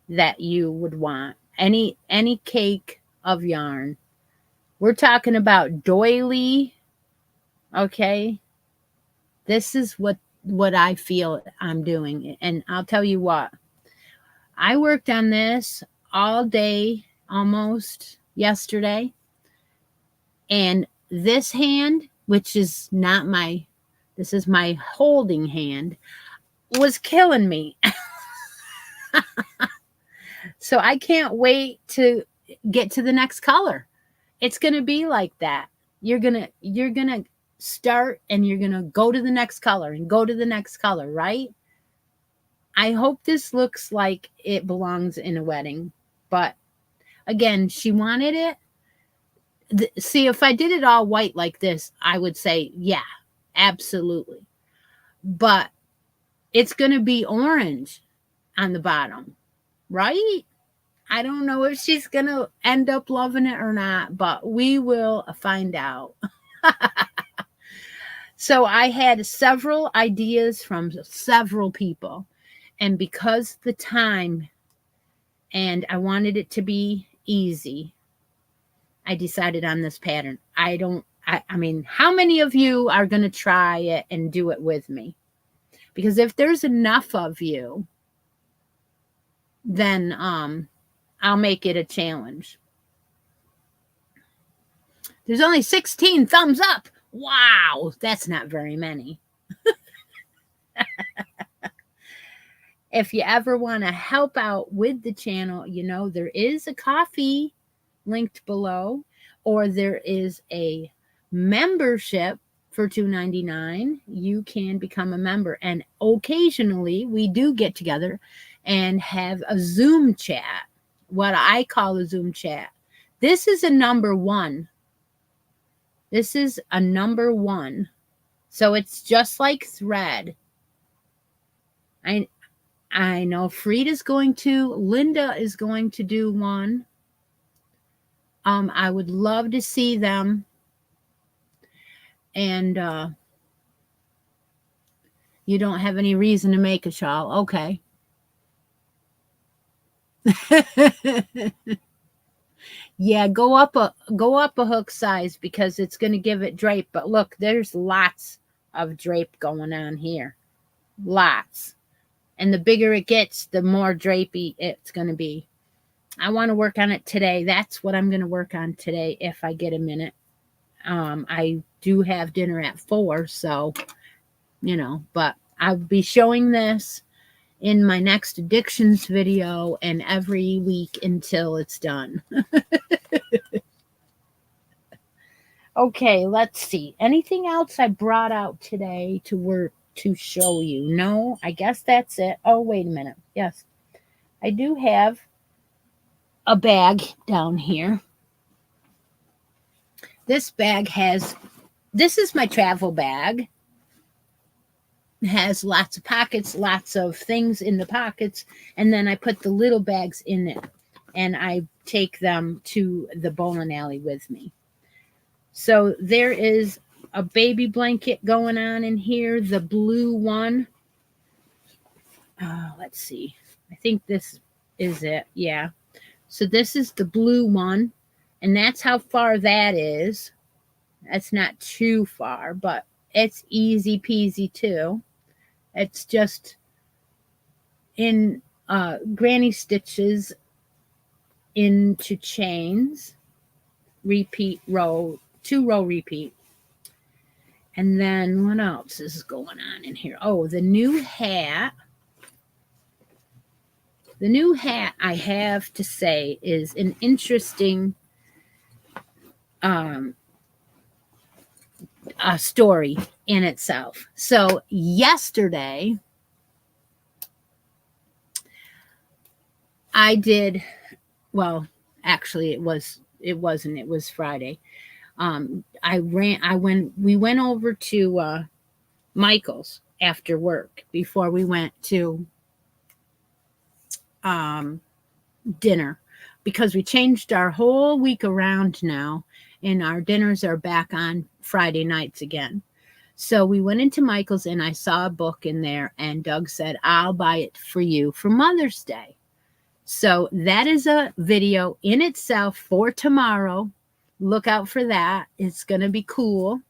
that you would want. Any cake of yarn. We're talking about doily. Okay. This is what I feel I'm doing. And I'll tell you what. I worked on this all day almost yesterday. And this hand, which is not my, this is my holding hand, was killing me. So I can't wait to get to the next color. It's going to be like that. You're going to start and you're going to go to the next color and go to the next color, right? I hope this looks like it belongs in a wedding. But again, she wanted it. See, if I did it all white like this, I would say, yeah, absolutely. But it's going to be orange on the bottom, right? I don't know if she's going to end up loving it or not, but we will find out. So I had several ideas from several people. And because the time and I wanted it to be easy. I decided on this pattern. I mean, how many of you are going to try it and do it with me? Because if there's enough of you, then I'll make it a challenge. There's only 16 thumbs up. Wow, that's not very many. If you ever want to help out with the channel, you know, there is a coffee linked below, or there is a membership for $2.99. You can become a member, and occasionally we do get together and have a Zoom chat, what I call a Zoom chat. This is a number one. This is a number one. So it's just like Thread. I know Frida's going to, Linda is going to do one. I would love to see them. And you don't have any reason to make a shawl. Okay. Yeah, go up a hook size, because it's going to give it drape. But look, there's lots of drape going on here. Lots. And the bigger it gets, the more drapey it's going to be. I want to work on it today. That's what I'm going to work on today if I get a minute. I do have dinner at 4, so, you know, but I'll be showing this in my next addictions video and every week until it's done. Okay, let's see. Anything else I brought out today to work to show you? No, I guess that's it. Oh, wait a minute. Yes, I do have a bag down here. This bag has, this is my travel bag. It has lots of pockets, lots of things in the pockets, and then I put the little bags in it, and I take them to the bowling alley with me. So there is a baby blanket going on in here, the blue one. Let's see. I think this is it. Yeah. So this is the blue one, and that's how far that is. That's not too far, but it's easy peasy too. It's just in granny stitches into chains, repeat row, 2-row repeat. And then what else is going on in here? Oh, the new hat. The new hat, I have to say, is an interesting story in itself. So yesterday, I did, well, actually it wasn't, it was Friday. We went over to Michael's after work before we went to dinner, because we changed our whole week around now, and our dinners are back on Friday nights again. So we went into Michael's, and I saw a book in there, and Doug said, I'll buy it for you for Mother's Day. So that is a video in itself for tomorrow. Look out for that. It's going to be cool.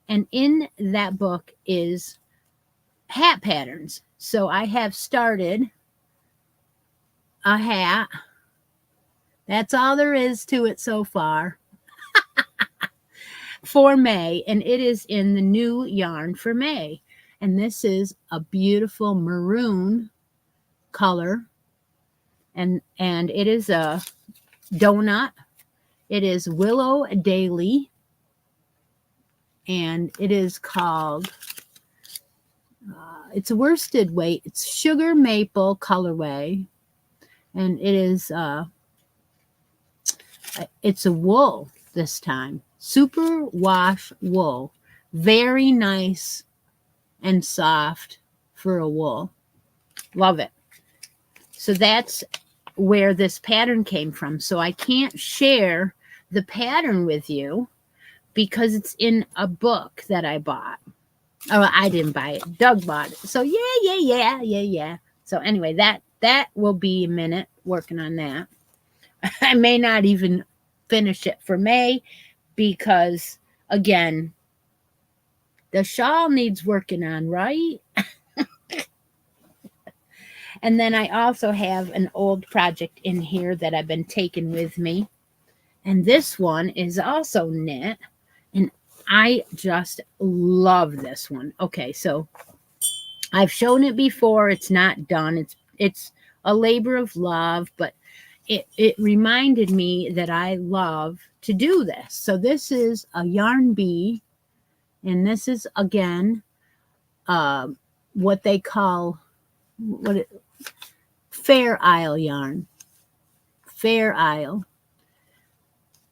And in that book is hat patterns. So I have started a hat. That's all there is to it so far. For May, and it is in the new yarn for May. And this is a beautiful maroon color. And it is a donut. It is Willow Daily. And it is called, it's a worsted weight. It's sugar maple colorway. And it is, it's a wool this time. Super wash wool. Very nice and soft for a wool. Love it. So that's where this pattern came from. So I can't share the pattern with you because it's in a book that I bought. Oh, I didn't buy it. Doug bought it. So yeah. So anyway, that will be a minute working on that. I may not even finish it for May because, again, the shawl needs working on, right? And then I also have an old project in here that I've been taking with me. And this one is also knit. And I just love this one. Okay, so I've shown it before. It's not done. It's a labor of love, but it reminded me that I love to do this. So this is a yarn bee, and this is again what they call Fair Isle yarn. Fair Isle.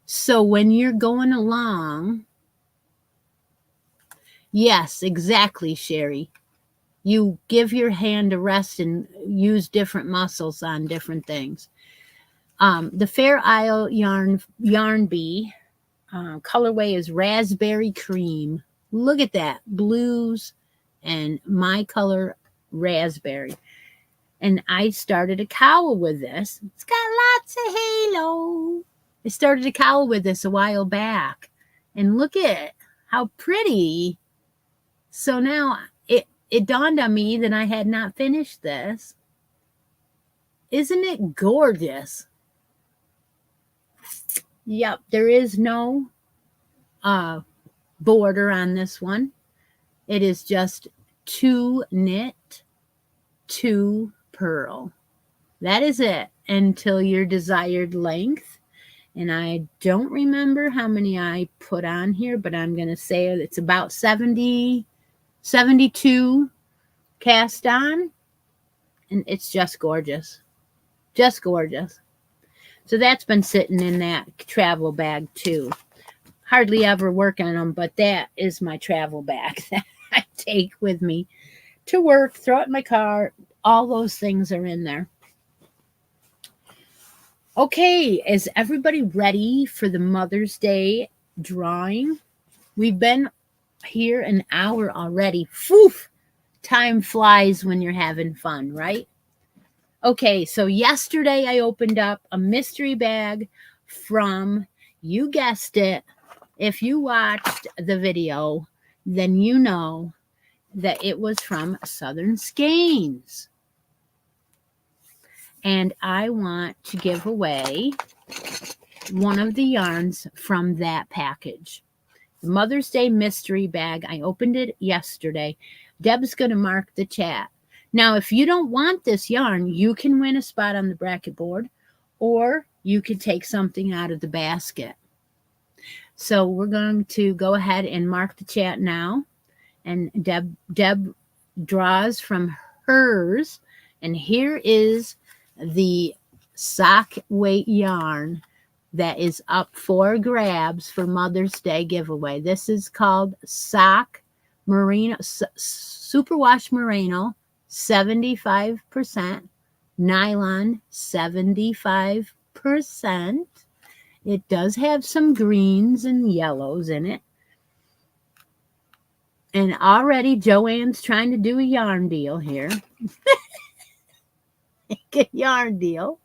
So when you're going along, yes, exactly, Sherry. You give your hand a rest and use different muscles on different things. The Fair Isle yarn bee colorway is raspberry cream. Look at that, blues and my color raspberry. And I started a cowl with this. It's got lots of halo. I started a cowl with this a while back. And look at how pretty. So now it dawned on me that I had not finished this. Isn't it gorgeous? Yep, there is no border on this one. It is just 2 knit, 2 purl. That is it until your desired length. And I don't remember how many I put on here, but I'm going to say it's about 70, 72 cast on. And it's just gorgeous. Just gorgeous. So that's been sitting in that travel bag too. Hardly ever work on them, but that is my travel bag that I take with me to work, throw it in my car. All those things are in there. Okay, is everybody ready for the Mother's Day drawing? We've been here an hour already. Phew! Time flies when you're having fun, right? Okay, so yesterday I opened up a mystery bag from, you guessed it, if you watched the video, then you know that it was from Southern Skeins. And I want to give away one of the yarns from that package. The Mother's Day mystery bag. I opened it yesterday. Deb's going to mark the chat. Now, if you don't want this yarn, you can win a spot on the bracket board, or you could take something out of the basket. So we're going to go ahead and mark the chat now. And Deb draws from hers. And here is the sock weight yarn that is up for grabs for Mother's Day giveaway. This is called Sock Merino, Superwash Merino, 75%, nylon, 75%. It does have some greens and yellows in it. And already Joanne's trying to do a yarn deal here. Good yarn deal.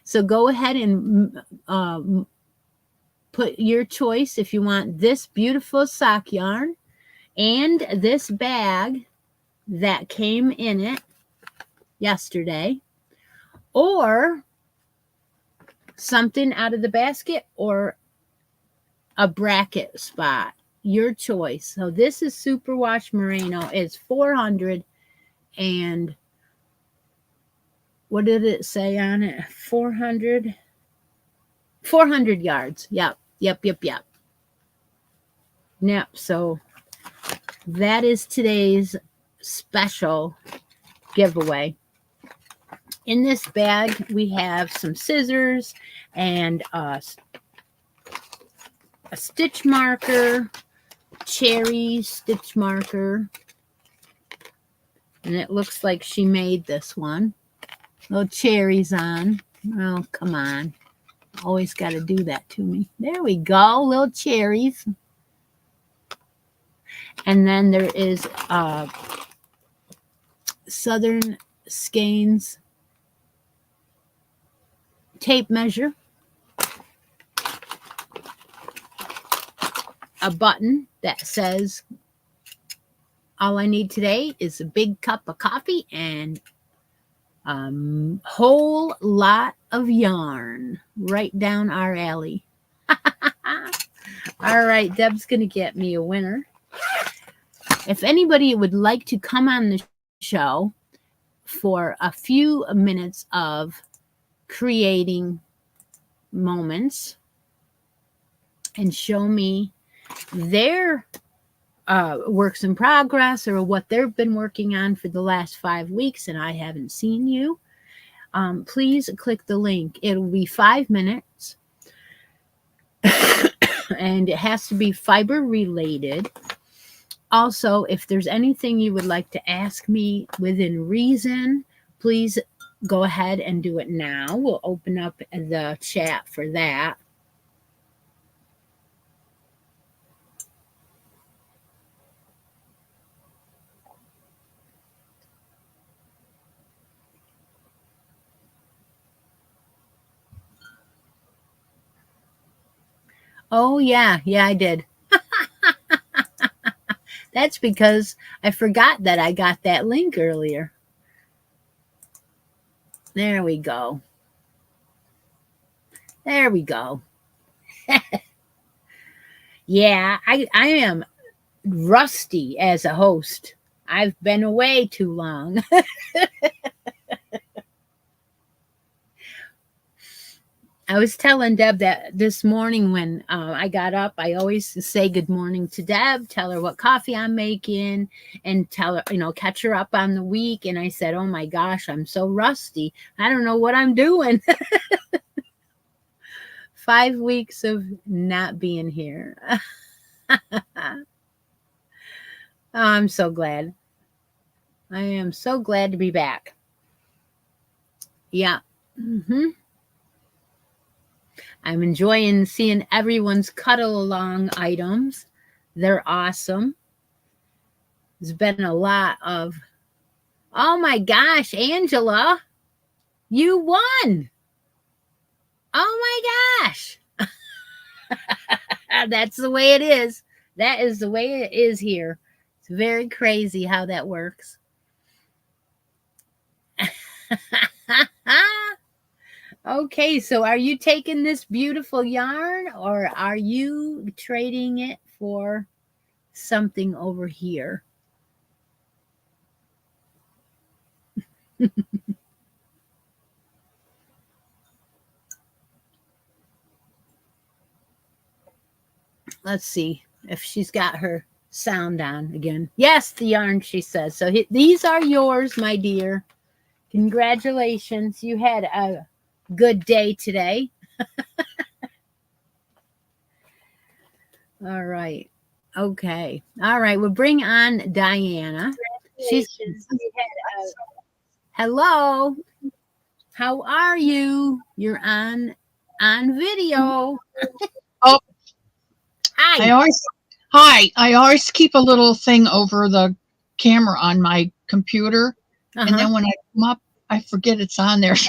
So go ahead and put your choice if you want this beautiful sock yarn and this bag that came in it yesterday, or something out of the basket, or a bracket spot. Your choice. So this is Superwash Merino. It's 400 and what did it say on it? 400 yards. Yep. Yep. So that is today's special giveaway. In this bag, we have some scissors and a stitch marker, cherry stitch marker. And it looks like she made this one. Little cherries on. Oh, come on. Always got to do that to me. There we go. Little cherries. And then there is Southern Skeins tape measure, a button that says all I need today is a big cup of coffee and a whole lot of yarn, right down our alley. All right, Deb's going to get me a winner. If anybody would like to come on the show for a few minutes of creating moments and show me their works in progress or what they've been working on for the last 5 weeks and I haven't seen you, please click the link. It'll be 5 minutes and it has to be fiber related. Also, if there's anything you would like to ask me within reason, please go ahead and do it now. We'll open up the chat for that. Oh, yeah, I did. That's because I forgot that I got that link earlier. There we go. There we go. Yeah, I am rusty as a host. I've been away too long. I was telling Deb that this morning when I got up, I always say good morning to Deb, tell her what coffee I'm making, and tell her, catch her up on the week. And I said, oh my gosh, I'm so rusty. I don't know what I'm doing. 5 weeks of not being here. Oh, I'm so glad. I am so glad to be back. Yeah. I'm enjoying seeing everyone's cuddle along items. They're awesome. There's been a lot of, oh my gosh, Angela, you won. Oh my gosh. That's the way it is. That is the way it is here. It's very crazy how that works. Okay, so are you taking this beautiful yarn or are you trading it for something over here? Let's see if she's got her sound on again. Yes, the yarn, she says. So these are yours, my dear. Congratulations. You had a good day today. All right. Okay. All right. We'll bring on Diana. Hello. How are you? You're on video. Oh, Hi. I always keep a little thing over the camera on my computer, and then when I come up, I forget it's on there. So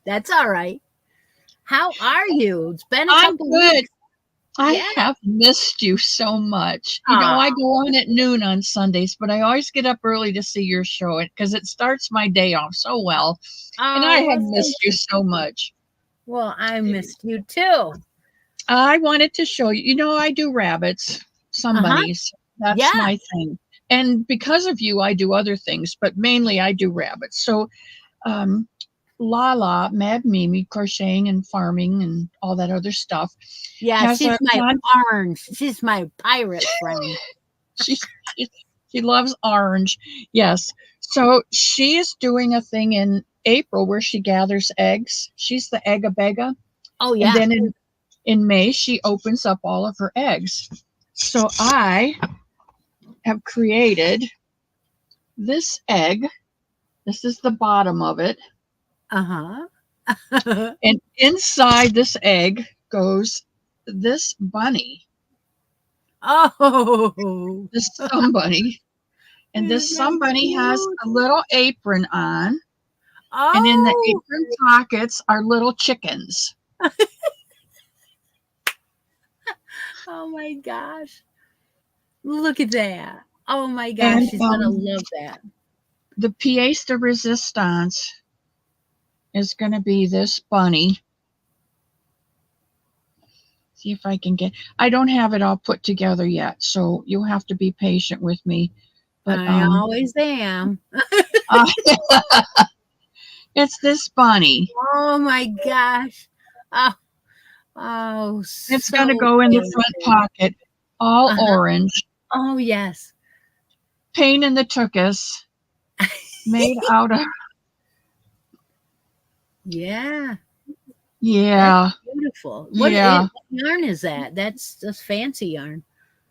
That's all right. How are you? It's been a couple weeks. I have missed you so much. I go on at noon on Sundays, but I always get up early to see your show because it starts my day off so well. And I have missed you so much. Well, I missed you too. I wanted to show you. I do rabbits, some bunnies. That's my thing. And because of you, I do other things, but mainly I do rabbits. So Lala, Mad Mimi, crocheting and farming and all that other stuff. Yeah, she's my orange. She's my pirate friend. She loves orange. Yes. So she is doing a thing in April where she gathers eggs. She's the egg-a-begga. Oh, yeah. And then in May, she opens up all of her eggs. So I have created this egg. This is the bottom of it. And inside this egg goes this bunny. Oh, This somebody. And is this that somebody has cute? a little apron on. And in the Oh, apron pockets are little chickens. oh my gosh. Look at that. Oh my gosh, And she's gonna love that. the pièce de résistance is going to be this bunny. See if I can get. I don't have it all put together yet, so you'll have to be patient with me. But I always am. uh, it's this bunny. Oh my gosh. Oh, oh, It's going to so go in the front adorable. pocket, all Uh-huh. orange, Oh yes. pain in the tuchus, made out of. Yeah, that's Yeah, beautiful. yeah. What yarn is that? That's just fancy yarn.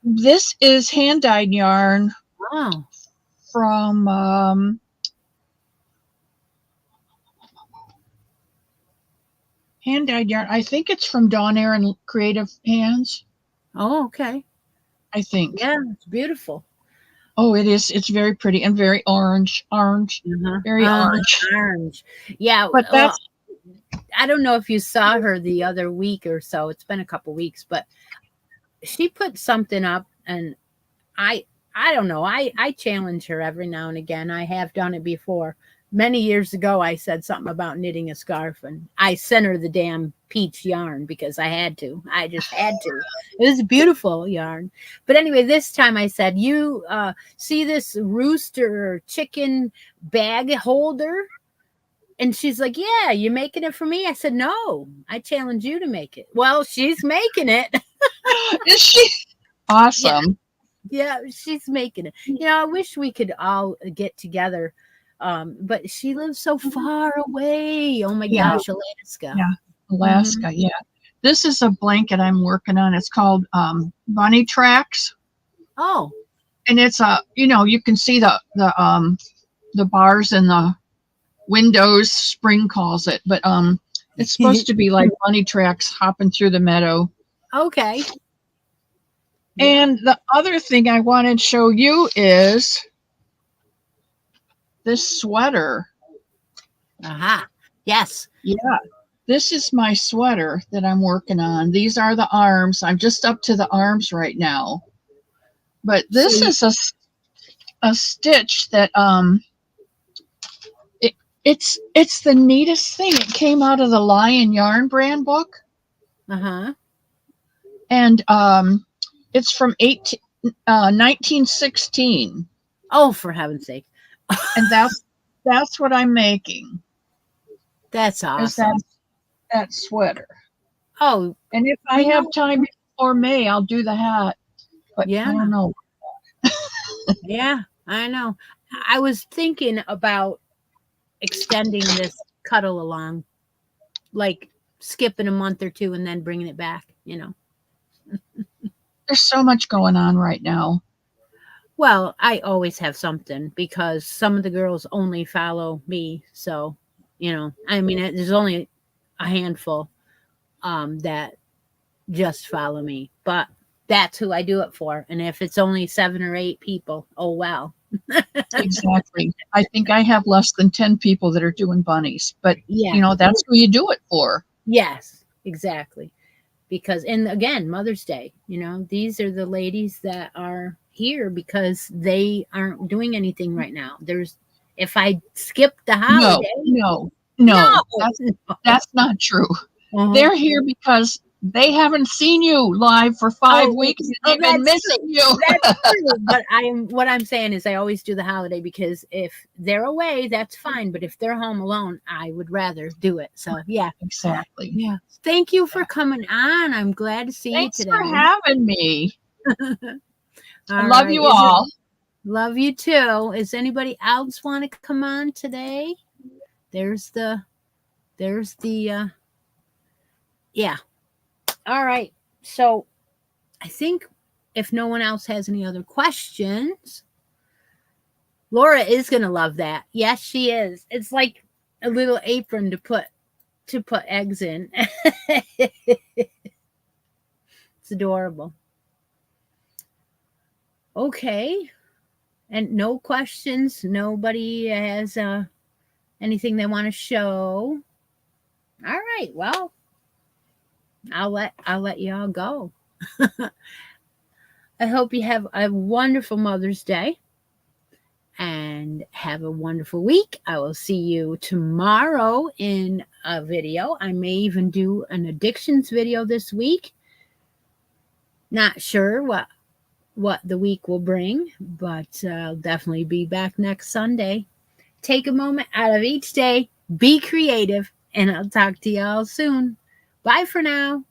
This is hand dyed yarn Oh, from hand dyed yarn. I think it's from Dawn Aaron Creative Hands. oh, okay. I think. Yeah, it's beautiful. Oh, it is. It's very pretty and very orange, Uh-huh. very Uh-huh. orange. Orange. Yeah, But well, that's I don't know if you saw her the other week or so. It's been a couple weeks, but she put something up and I I don't know. I challenge her every now and again. I have done it before. Many years ago I said something about knitting a scarf and I sent her the damn peach yarn because I had to. I just had to. It was beautiful yarn. But anyway, this time I said, "You see this rooster or chicken bag holder?" And she's like, "Yeah, you making it for me?" I said, "No, I challenge you to make it." Well, she's making it. is she Yeah, awesome? yeah, she's making it. I wish we could all get together. But she lives so far away. Oh my Yeah, gosh, Alaska. yeah, Hmm. Alaska. Yeah, this is a blanket I'm working on. It's called Bunny Tracks, Oh, and it's a you can see the bars in the windows. Spring calls it, but it's supposed to be like bunny tracks hopping through the meadow. okay. Yeah. And the other thing I wanted to show you is this sweater. Aha. Yes. Yeah, this is my sweater that I'm working on. These are the arms. I'm just up to the arms right now. But So, this is a stitch that it's the neatest thing. It came out of the Lion Yarn brand book, uh-huh. and it's from 1916, Oh, for heaven's sake. and that's what I'm making. That's Is awesome. that sweater? Oh, And if I you have know, time before May, I'll do the hat. But I yeah. don't know. Yeah, I know. I was thinking about extending this cuddle along, like skipping a month or two and then bringing it back. There's so much going on right now. Well, I always have something because some of the girls only follow me. So, I mean, there's only a handful that just follow me, but that's who I do it for. And if it's only 7 or 8 people, oh well. Exactly. I think I have less than 10 people that are doing bunnies, but Yeah. that's who you do it for. Yes, exactly. Because, and again, Mother's Day, these are the ladies that are here because they aren't doing anything right now. If I skip the No, holiday, no, no. no. That's not true. Uh-huh. They're here because they haven't seen you live for five Oh, weeks and oh, they've been that's missing true. you. That's true. But what I'm saying is I always do the holiday because if they're away, that's fine. But if they're home alone, I would rather do it. So yeah. Exactly. Yeah. Thank you for coming on. I'm glad to see you Thanks today. for having me. I All love right. you all. Love you too. Is anybody else want to come on today? There's the yeah. All right. So I think if no one else has any other questions, Laura is gonna love that. Yes, she is. It's like a little apron to put eggs in. It's adorable. Okay. And no questions. Nobody has anything they want to show. All right. Well, I'll let you all go. I hope you have a wonderful Mother's Day and have a wonderful week. I will see you tomorrow in a video. I may even do an addictions video this week. Not sure what the week will bring, but I'll definitely be back next Sunday. Take a moment out of each day, be creative, and I'll talk to y'all soon. Bye for now.